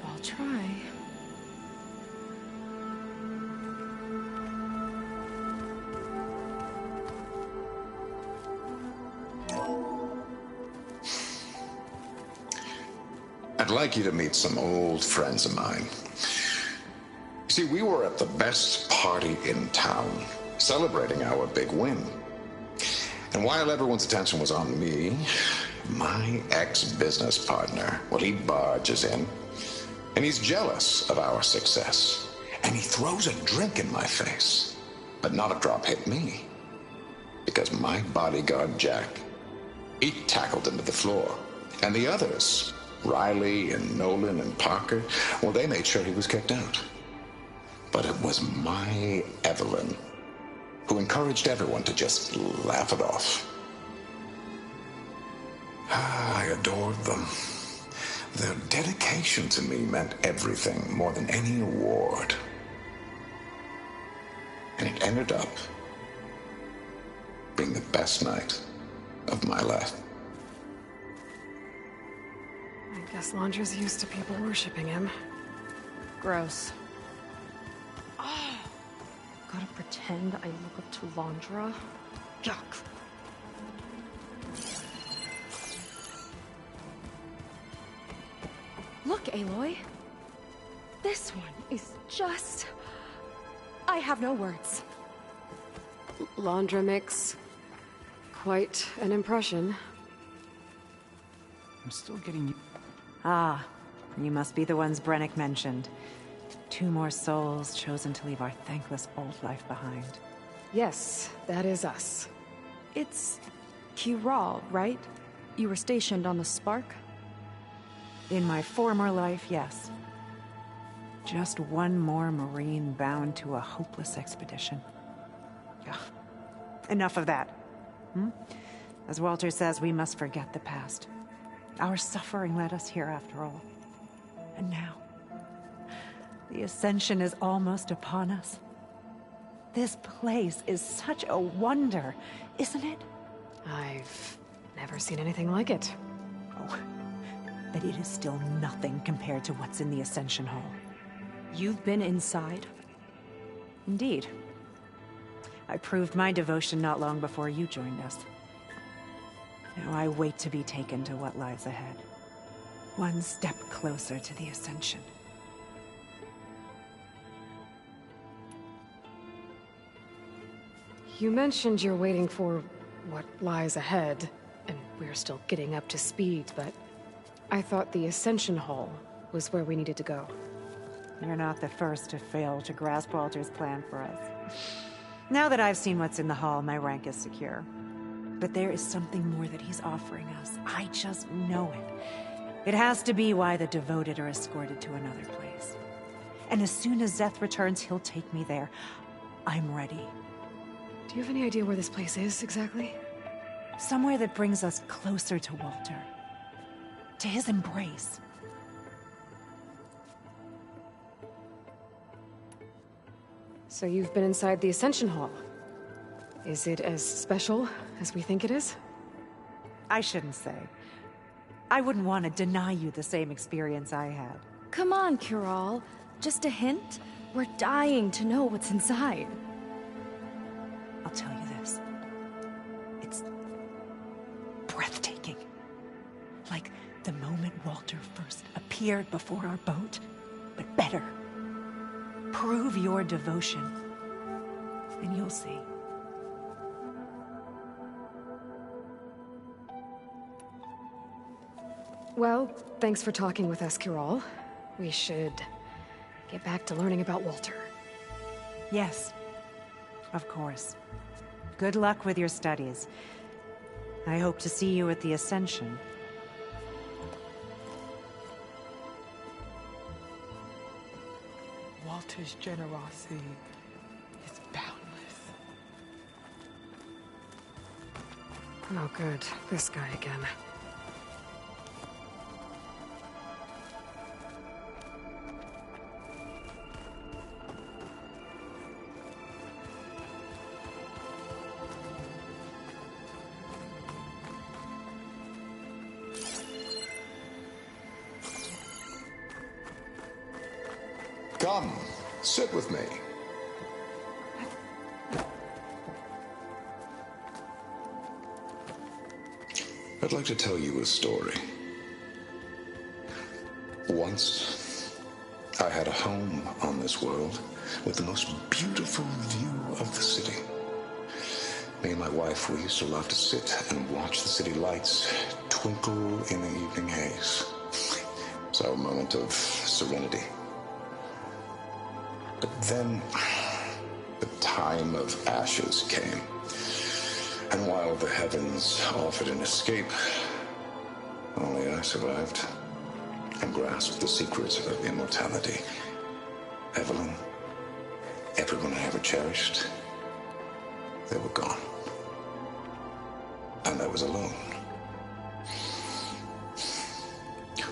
I'll try. I'd like you to meet some old friends of mine. See, we were at the best party in town, celebrating our big win. And while everyone's attention was on me, my ex-business partner, well, he barges in, and he's jealous of our success. And he throws a drink in my face, but not a drop hit me. Because my bodyguard, Jack, he tackled him to the floor. And the others, Riley and Nolan and Parker, well, they made sure he was kicked out. But it was my Evelyn who encouraged everyone to just laugh it off. I adored them. Their dedication to me meant everything, more than any award. And it ended up being the best night of my life. I guess Landra's used to people worshipping him. Gross. Oh, gotta pretend I look up to Landra? Yuck. Look, Aloy. This one is just... I have no words. Laundra mix. Quite an impression. I'm still getting you. Ah, you must be the ones Brennick mentioned. 2 more souls chosen to leave our thankless old life behind. Yes, that is us. It's... Kiral, right? You were stationed on the Spark? In my former life, yes. Just one more Marine bound to a hopeless expedition. Ugh. Enough of that. As Walter says, we must forget the past. Our suffering led us here after all. And now, the Ascension is almost upon us. This place is such a wonder, isn't it? I've never seen anything like it. Oh, but it is still nothing compared to what's in the Ascension Hall. You've been inside? Indeed. I proved my devotion not long before you joined us. Now I wait to be taken to what lies ahead. One step closer to the Ascension. You mentioned you're waiting for what lies ahead, and we're still getting up to speed, but I thought the Ascension Hall was where we needed to go. You're not the first to fail to grasp Walter's plan for us. Now that I've seen what's in the hall, my rank is secure. But there is something more that he's offering us. I just know it. It has to be why the devoted are escorted to another place. And as soon as Zeth returns, he'll take me there. I'm ready. Do you have any idea where this place is, exactly? Somewhere that brings us closer to Walter. To his embrace. So you've been inside the Ascension Hall. Is it as special as we think it is? I shouldn't say. I wouldn't want to deny you the same experience I had. Come on, Kiral. Just a hint? We're dying to know what's inside. I'll tell you this. It's breathtaking. Like the moment Walter first appeared before our boat, but better. Prove your devotion, and you'll see. Well, thanks for talking with us, Kiral. We should get back to learning about Walter. Yes, of course. Good luck with your studies. I hope to see you at the Ascension. Walter's generosity is boundless. Oh good, this guy again. Come, sit with me. I'd like to tell you a story. Once, I had a home on this world with the most beautiful view of the city. Me and my wife, we used to love to sit and watch the city lights twinkle in the evening haze. It's our moment of serenity. But then, the time of ashes came. And while the heavens offered an escape, only I survived and grasped the secrets of immortality. Evelyn, everyone I ever cherished, they were gone. And I was alone.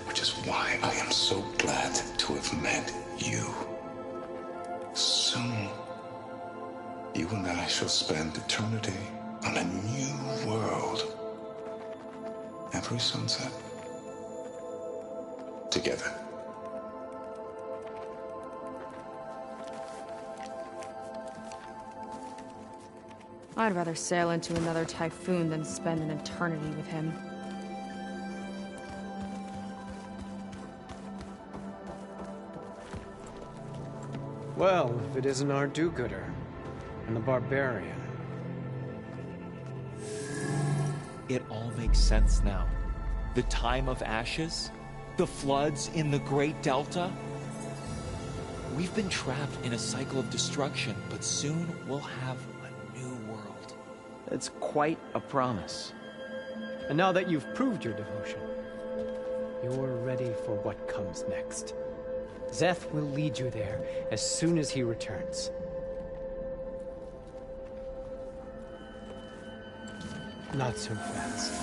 Which is why I am so glad to have met you. Soon, you and I shall spend eternity on a new world. Every sunset. Together. I'd rather sail into another typhoon than spend an eternity with him. Well, if it isn't our do-gooder and the barbarian. It all makes sense now. The time of ashes, the floods in the Great Delta. We've been trapped in a cycle of destruction, but soon we'll have a new world. It's quite a promise. And now that you've proved your devotion, you're ready for what comes next. Szeth will lead you there as soon as he returns. Not so fast.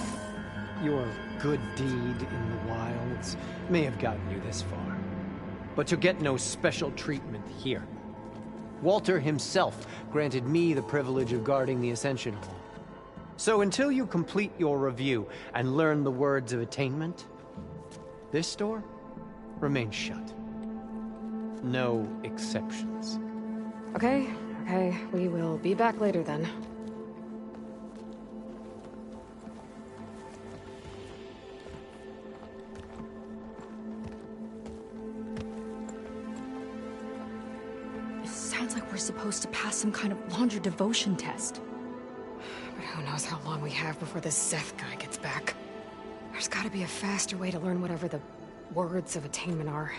Your good deed in the wilds may have gotten you this far, but you'll get no special treatment here. Walter himself granted me the privilege of guarding the Ascension Hall. So until you complete your review and learn the words of attainment, this door remains shut. No exceptions. Okay, we will be back later then. It sounds like we're supposed to pass some kind of Laundra devotion test. But who knows how long we have before this Szeth guy gets back. There's gotta be a faster way to learn whatever the words of attainment are.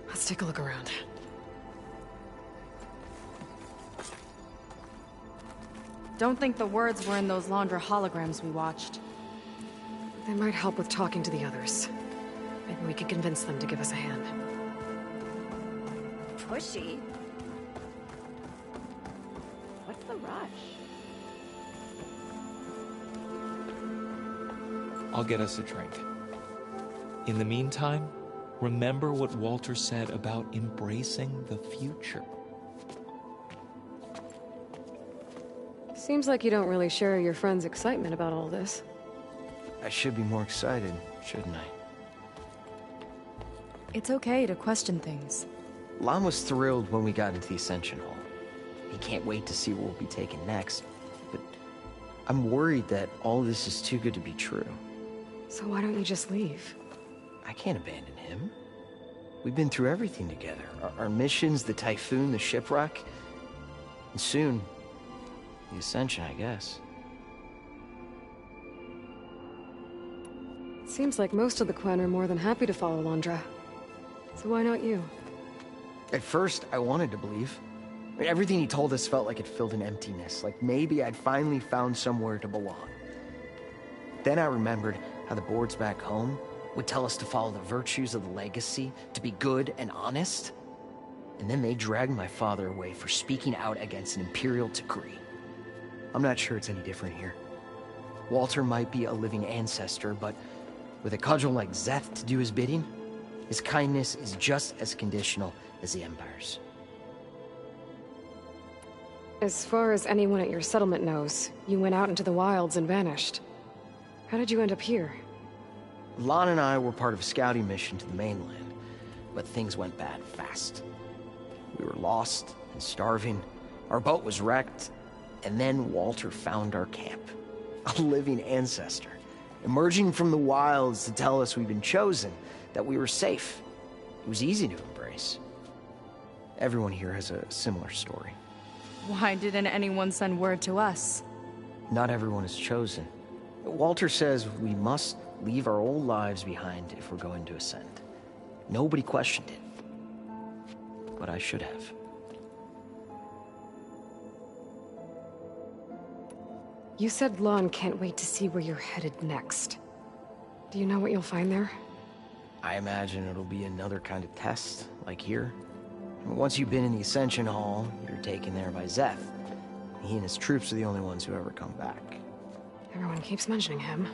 Let's take a look around. Don't think the words were in those Laundra holograms we watched. They might help with talking to the others. Maybe we could convince them to give us a hand. Pushy? What's the rush? I'll get us a drink. In the meantime, remember what Walter said about embracing the future. Seems like you don't really share your friend's excitement about all this. I should be more excited, shouldn't I? It's okay to question things. Lon was thrilled when we got into the Ascension Hall. He can't wait to see where we'll be taken next. But I'm worried that all this is too good to be true. So why don't you just leave? I can't abandon him. We've been through everything together. Our missions, the Typhoon, the shipwreck. And soon, the Ascension, I guess. It seems like most of the Quen are more than happy to follow Laundra. So why not you? At first, I wanted to believe. I mean, everything he told us felt like it filled an emptiness, like maybe I'd finally found somewhere to belong. Then I remembered how the boards back home would tell us to follow the virtues of the legacy, to be good and honest. And then they dragged my father away for speaking out against an imperial decree. I'm not sure it's any different here. Walter might be a living ancestor, but with a cudgel like Szeth to do his bidding, his kindness is just as conditional as the Empire's. As far as anyone at your settlement knows, you went out into the wilds and vanished. How did you end up here? Lon and I were part of a scouting mission to the mainland, but things went bad fast. We were lost and starving, our boat was wrecked, and then Walter found our camp. A living ancestor, emerging from the wilds to tell us we'd been chosen, that we were safe. It was easy to embrace. Everyone here has a similar story. Why didn't anyone send word to us? Not everyone is chosen. Walter says we must leave our old lives behind if we're going to ascend. Nobody questioned it. But I should have. You said Lon can't wait to see where you're headed next. Do you know what you'll find there? I imagine it'll be another kind of test, like here. Once you've been in the Ascension Hall, you're taken there by Szeth. He and his troops are the only ones who ever come back. Everyone keeps mentioning him.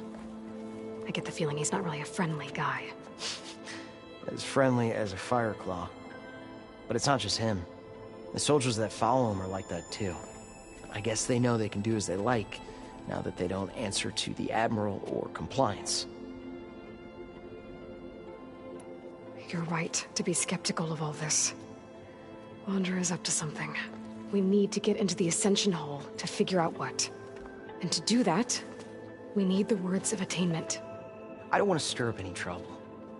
I get the feeling he's not really a friendly guy. As friendly as a Fireclaw. But it's not just him. The soldiers that follow him are like that too. I guess they know they can do as they like, now that they don't answer to the Admiral or Compliance. You're right to be skeptical of all this. Laundra is up to something. We need to get into the Ascension Hall to figure out what. And to do that, we need the words of attainment. I don't want to stir up any trouble.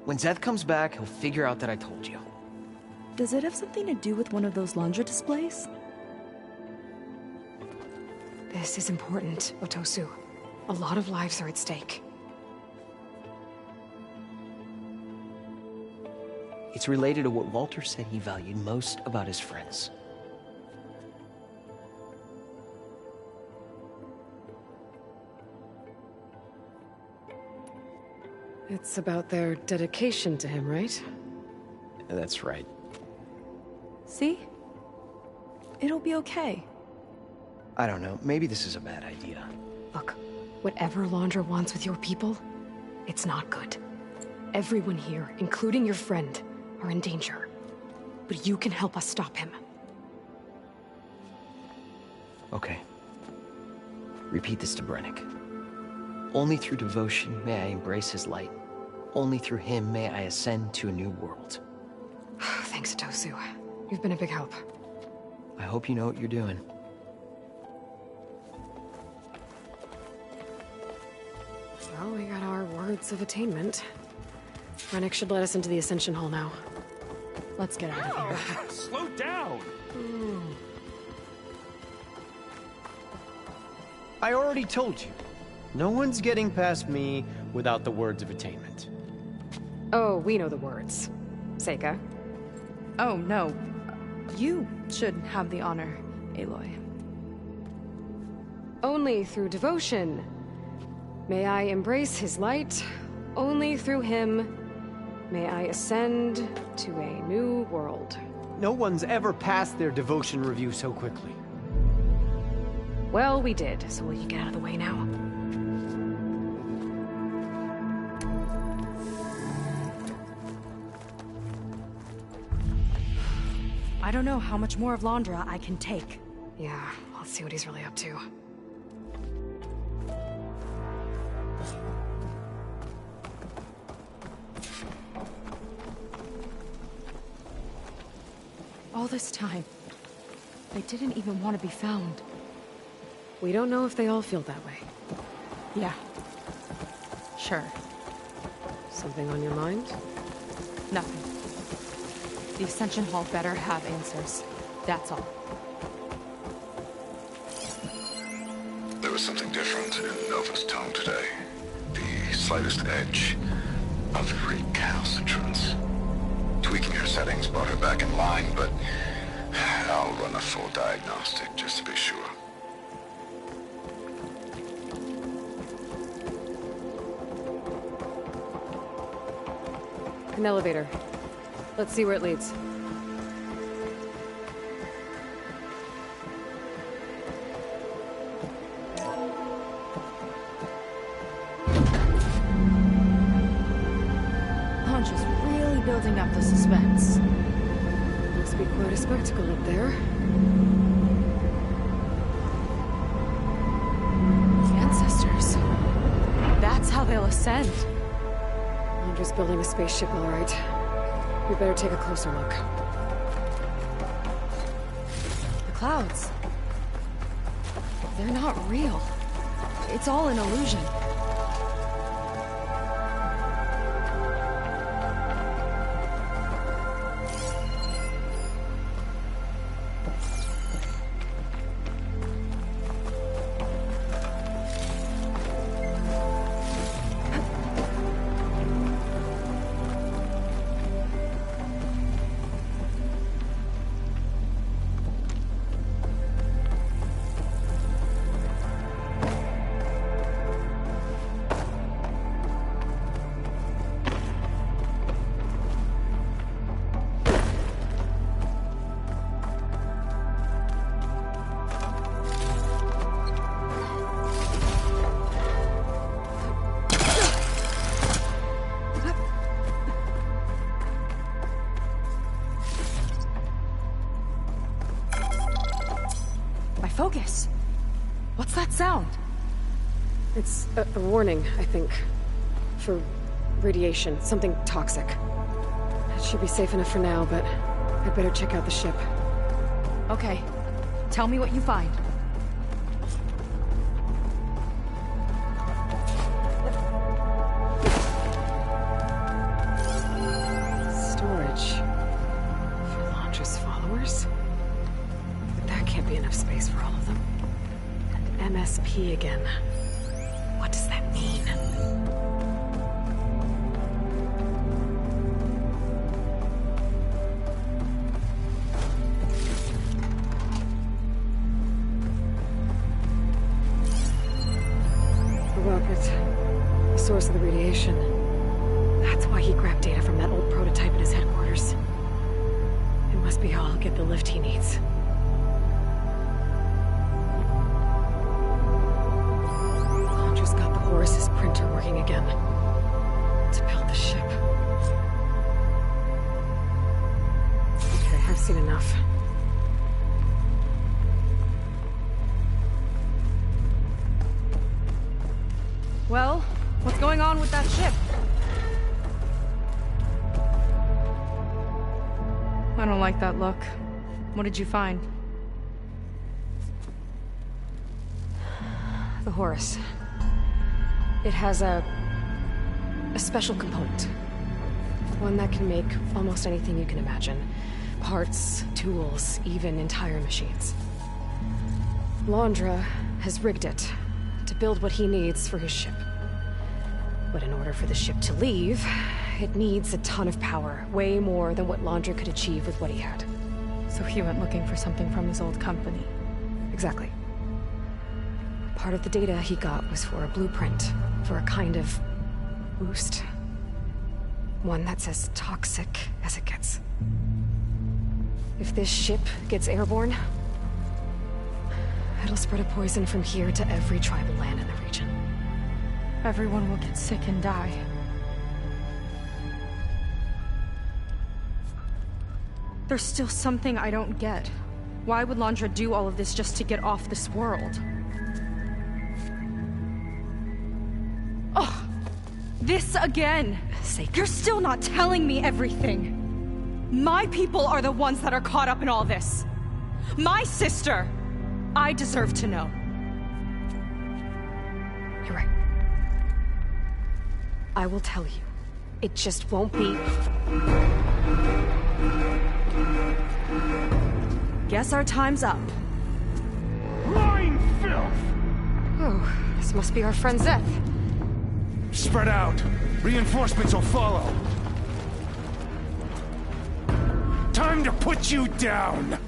When Szeth comes back, he'll figure out that I told you. Does it have something to do with one of those laundry displays? This is important, Otosu. A lot of lives are at stake. It's related to what Walter said he valued most about his friends. It's about their dedication to him, right? That's right. See? It'll be okay. I don't know, maybe this is a bad idea. Look, whatever Laundra wants with your people, it's not good. Everyone here, including your friend, are in danger. But you can help us stop him. Okay. Repeat this to Brennick. Only through devotion may I embrace his light. Only through him may I ascend to a new world. Thanks, Otosu. You've been a big help. I hope you know what you're doing. Well, we got our words of attainment. Rennick should let us into the Ascension Hall now. Let's get out of here. Slow down! I already told you. No one's getting past me without the words of attainment. Oh, we know the words. Seika. Oh, no. You should have the honor, Aloy. Only through devotion may I embrace his light. Only through him may I ascend to a new world. No one's ever passed their devotion review so quickly. Well, we did, so will you get out of the way now? I don't know how much more of Laundra I can take. Yeah, let's see what he's really up to. All this time, they didn't even want to be found. We don't know if they all feel that way. Yeah. Sure. Something on your mind? Nothing. The Ascension Hall better have answers. That's all. There was something different in Nova's tone today. The slightest edge of recalcitrance. Tweaking her settings brought her back in line, but I'll run a full diagnostic just to be sure. An elevator. Let's see where it leads. Laundra's really building up the suspense. Must be quite a spectacle up there. Ancestors. That's how they'll ascend. Laundra's building a spaceship, all right. We better take a closer look. The clouds. They're not real. It's all an illusion. Focus. What's that sound? It's a warning, I think. For radiation, something toxic. It should be safe enough for now, but I'd better check out the ship. Okay. Tell me what you find. Storage. For SP again. What does that mean? The rocket. The source of the radiation. That's why he grabbed data from that old prototype at his headquarters. It must be how I'll get the lift he needs. Londra's got the Horus's printer working again. To build the ship. Okay, I've seen enough. Well, what's going on with that ship? I don't like that look. What did you find? The Horus. It has a special component. One that can make almost anything you can imagine. Parts, tools, even entire machines. Londra has rigged it to build what he needs for his ship. But in order for the ship to leave, it needs a ton of power, way more than what Londra could achieve with what he had. So he went looking for something from his old company. Exactly. Part of the data he got was for a blueprint, for a kind of boost. One that's as toxic as it gets. If this ship gets airborne, it'll spread a poison from here to every tribal land in the region. Everyone will get sick and die. There's still something I don't get. Why would Londra do all of this just to get off this world? Oh, this again! You're still not telling me everything. My people are the ones that are caught up in all this. My sister! I deserve to know. You're right. I will tell you. It just won't be... Guess our time's up. Lying filth! Oh, this must be our friend Zeth. Spread out. Reinforcements will follow. Time to put you down!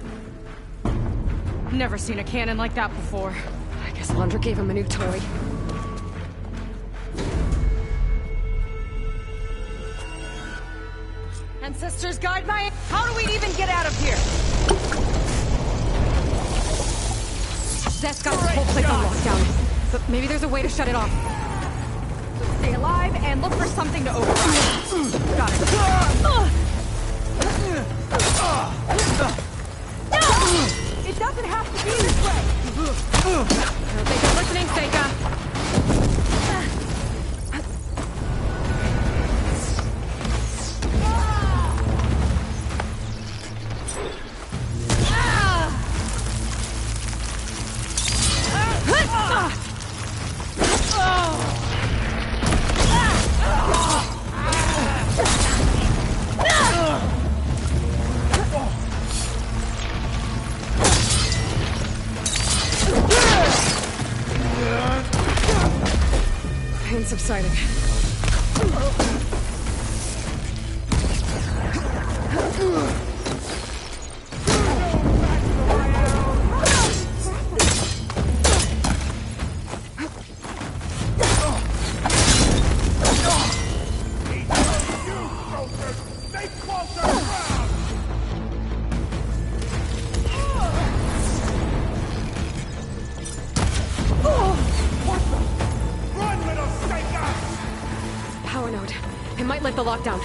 Never seen a cannon like that before. I guess Londra gave him a new toy. Ancestors, guide my... How do we even get out of here? Zeth's got this whole place on lockdown. But maybe there's a way to shut it off. So stay alive and look for something to override. Got it. It doesn't have to be this way! I don't think you're listening, Seika. Pain subsiding. Power node. It might lift the lockdown.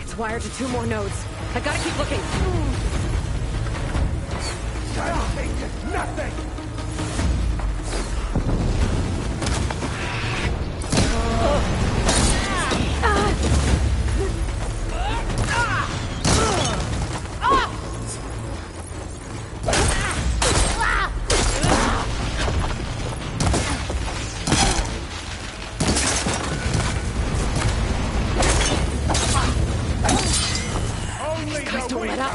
It's wired to 2 more nodes. I gotta keep looking. Nothing! These guys don't let up.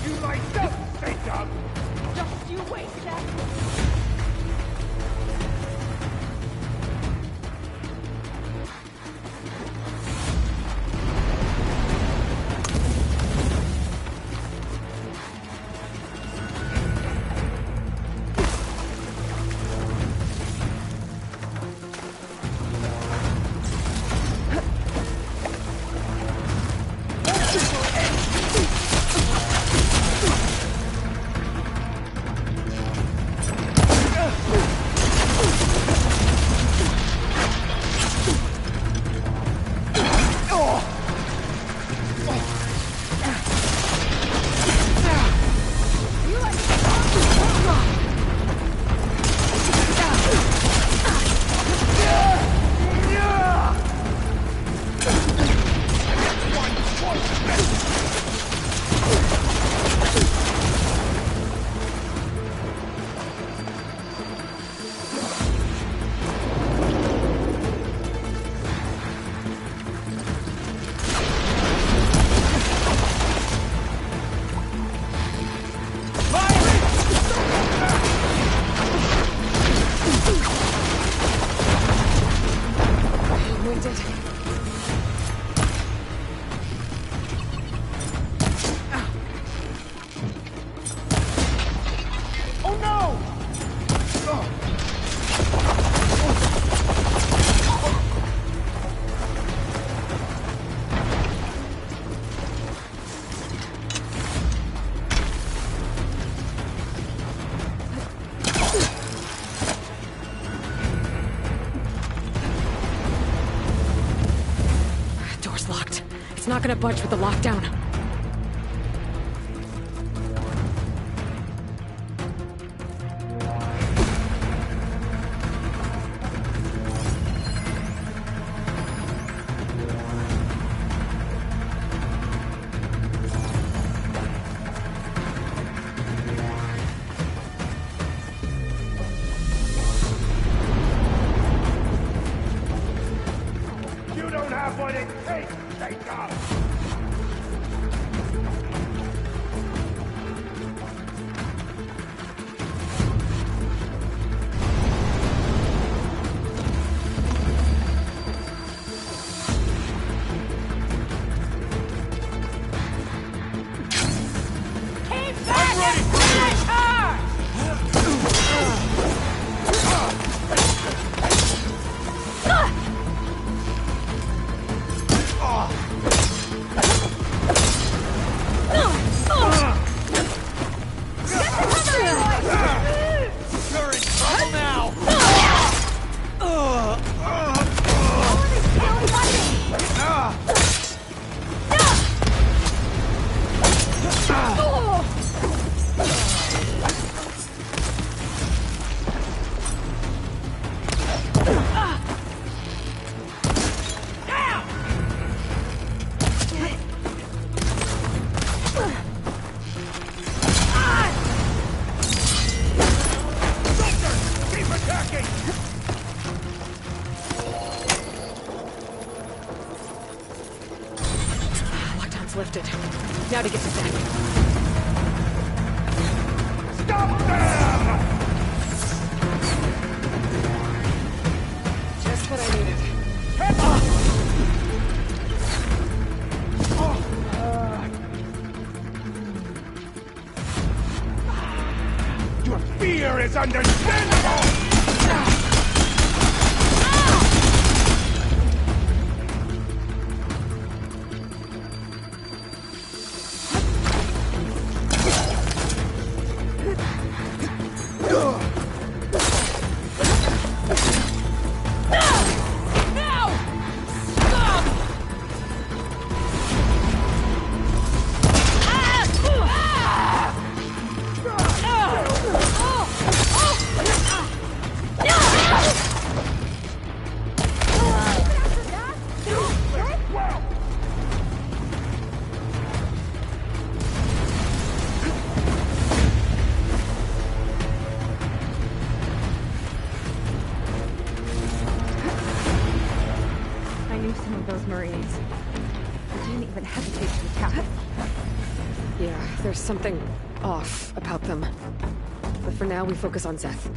you myself think of! Just you wait, Seth. It's not gonna budge with the lockdown. You don't have what it takes, thank God! Lifted. Now to get to Zach. Stop them! Just what I needed. Your fear is understandable! I knew some of those Marines. didn't even hesitate to attack. Yeah, there's something off about them. But for now, we focus on Zeth.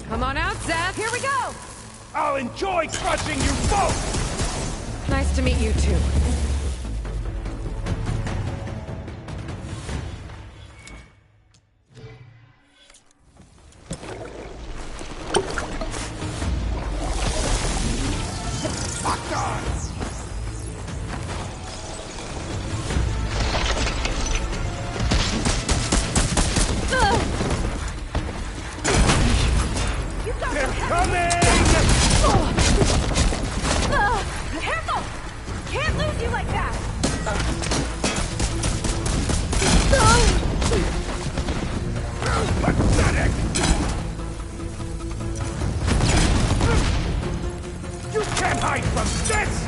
Come on out, Zeth! Here we go! I'll enjoy crushing you both! Nice to meet you, too. Careful! Can't lose you like that! Pathetic! You can't hide from this!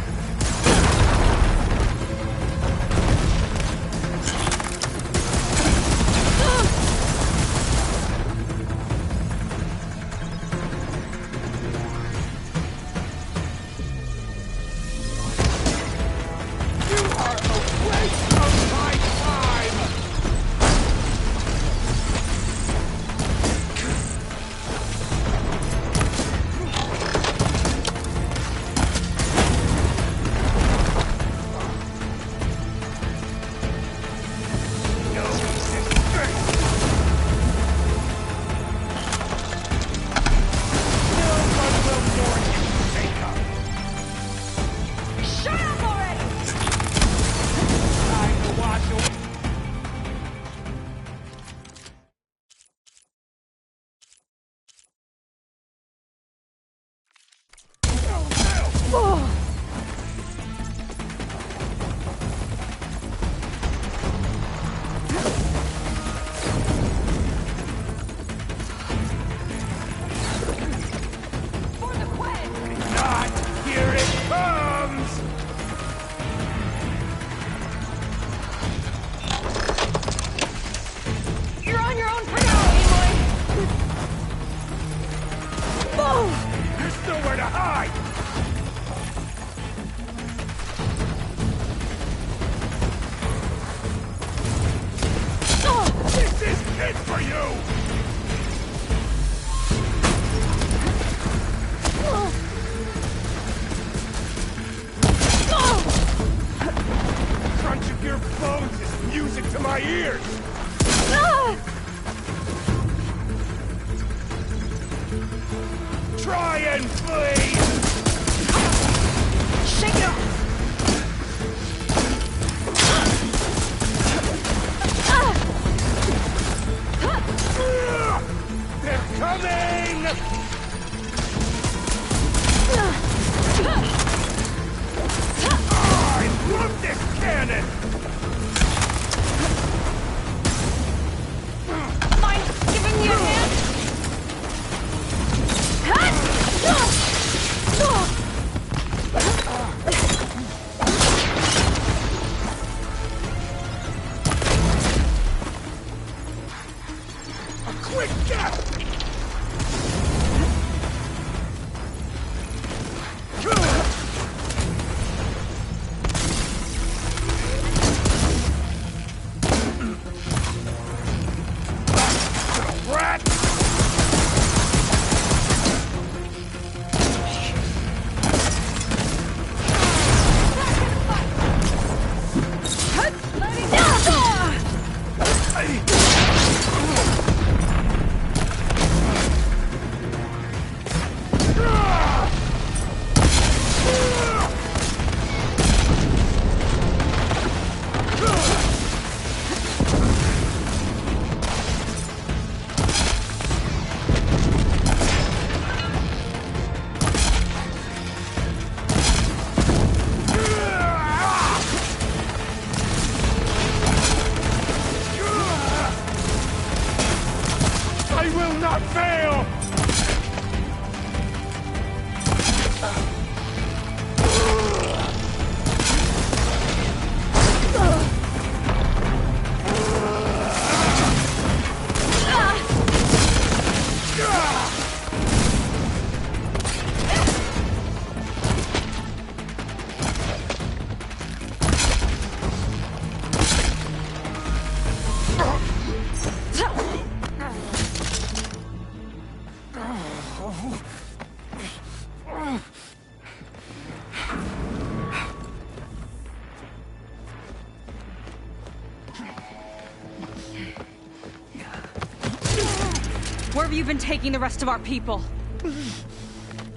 Where have you been taking the rest of our people?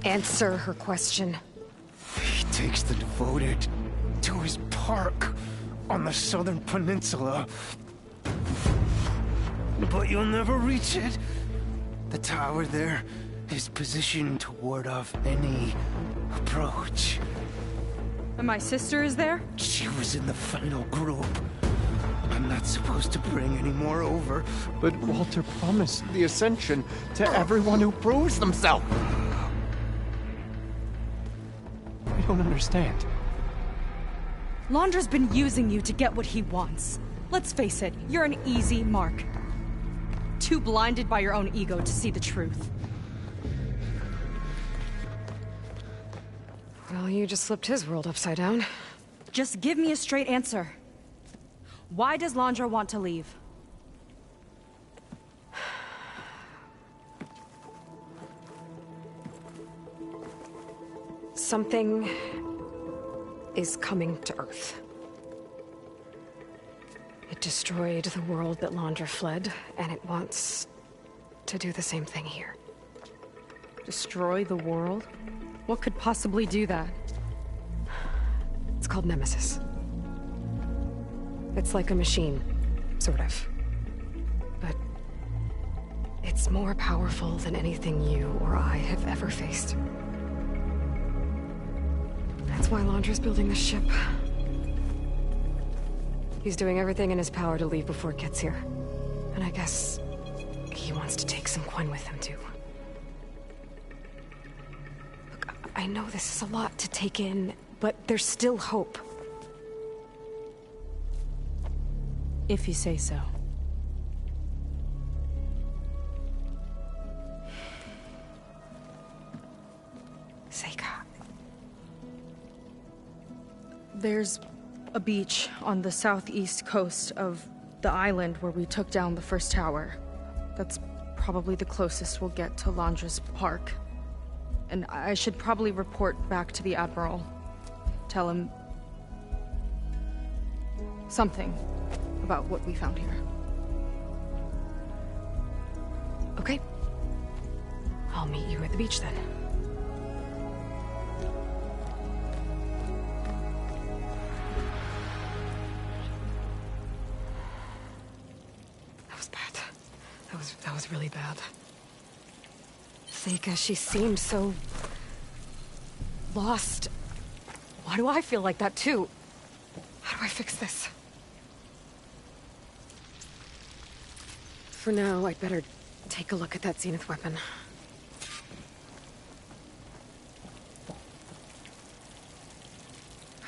Answer her question. He takes the devoted to his park on the southern peninsula. But you'll never reach it. The tower there is positioned to ward off any approach. And my sister is there? She was in the final group. I'm not supposed to bring any more over. But Walter promised the Ascension to everyone who proves themselves. I don't understand. Londra's been using you to get what he wants. Let's face it, you're an easy mark. Too blinded by your own ego to see the truth. Well, you just flipped his world upside down. Just give me a straight answer. Why does Londra want to leave? Something is coming to Earth. It destroyed the world that Londra fled, and it wants to do the same thing here. Destroy the world? What could possibly do that? It's called Nemesis. It's like a machine, sort of. But it's more powerful than anything you or I have ever faced. That's why Londra's building this ship. He's doing everything in his power to leave before it gets here. And I guess he wants to take some Quen with him, too. Look, I know this is a lot to take in, but there's still hope. If you say so. Seika. There's a beach on the southeast coast of the island where we took down the first tower. That's probably the closest we'll get to Londra's park. And I should probably report back to the Admiral. Tell him something about what we found here. Okay. I'll meet you at the beach then. That was bad. That was really bad. Seika, she seemed so lost. Why do I feel like that too? How do I fix this? For now, I'd better take a look at that Zenith weapon.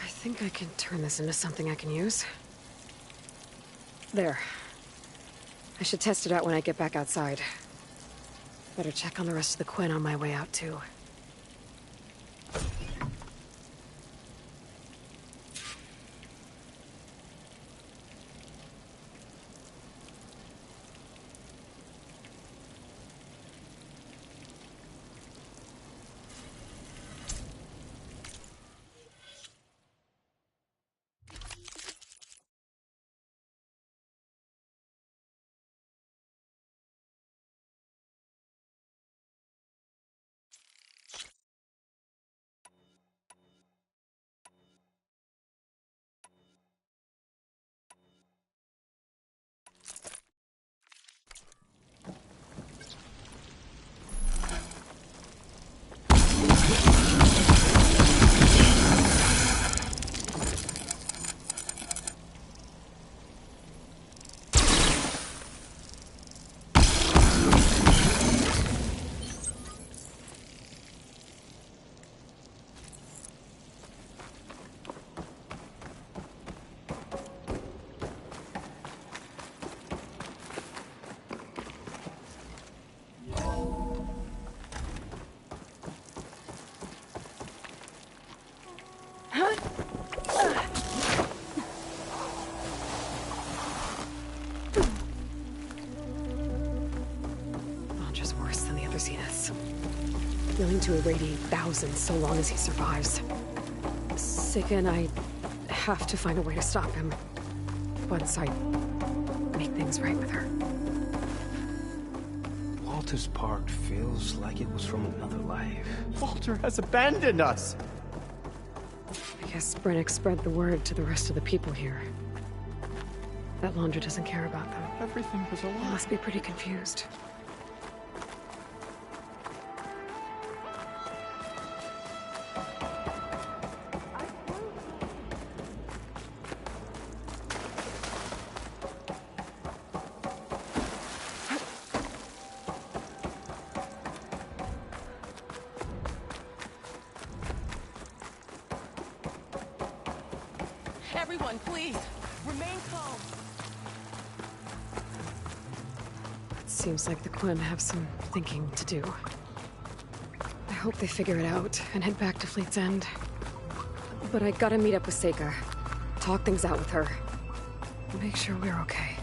I think I can turn this into something I can use. There. I should test it out when I get back outside. Better check on the rest of the Quen on my way out, too. Londra's worse than the other Zeniths. Willing to irradiate thousands so long as he survives. Seika and I have to find a way to stop him. Once I make things right with her. Walter's part feels like it was from another life. Walter has abandoned us! I guess Brennick spread the word to the rest of the people here. That Laundra doesn't care about them. Everything was a They lie. must be pretty confused. Everyone, please, remain calm. It seems like the Quinn have some thinking to do. I hope they figure it out and head back to Fleet's End. But I gotta meet up with Seika. Talk things out with her. Make sure we're okay.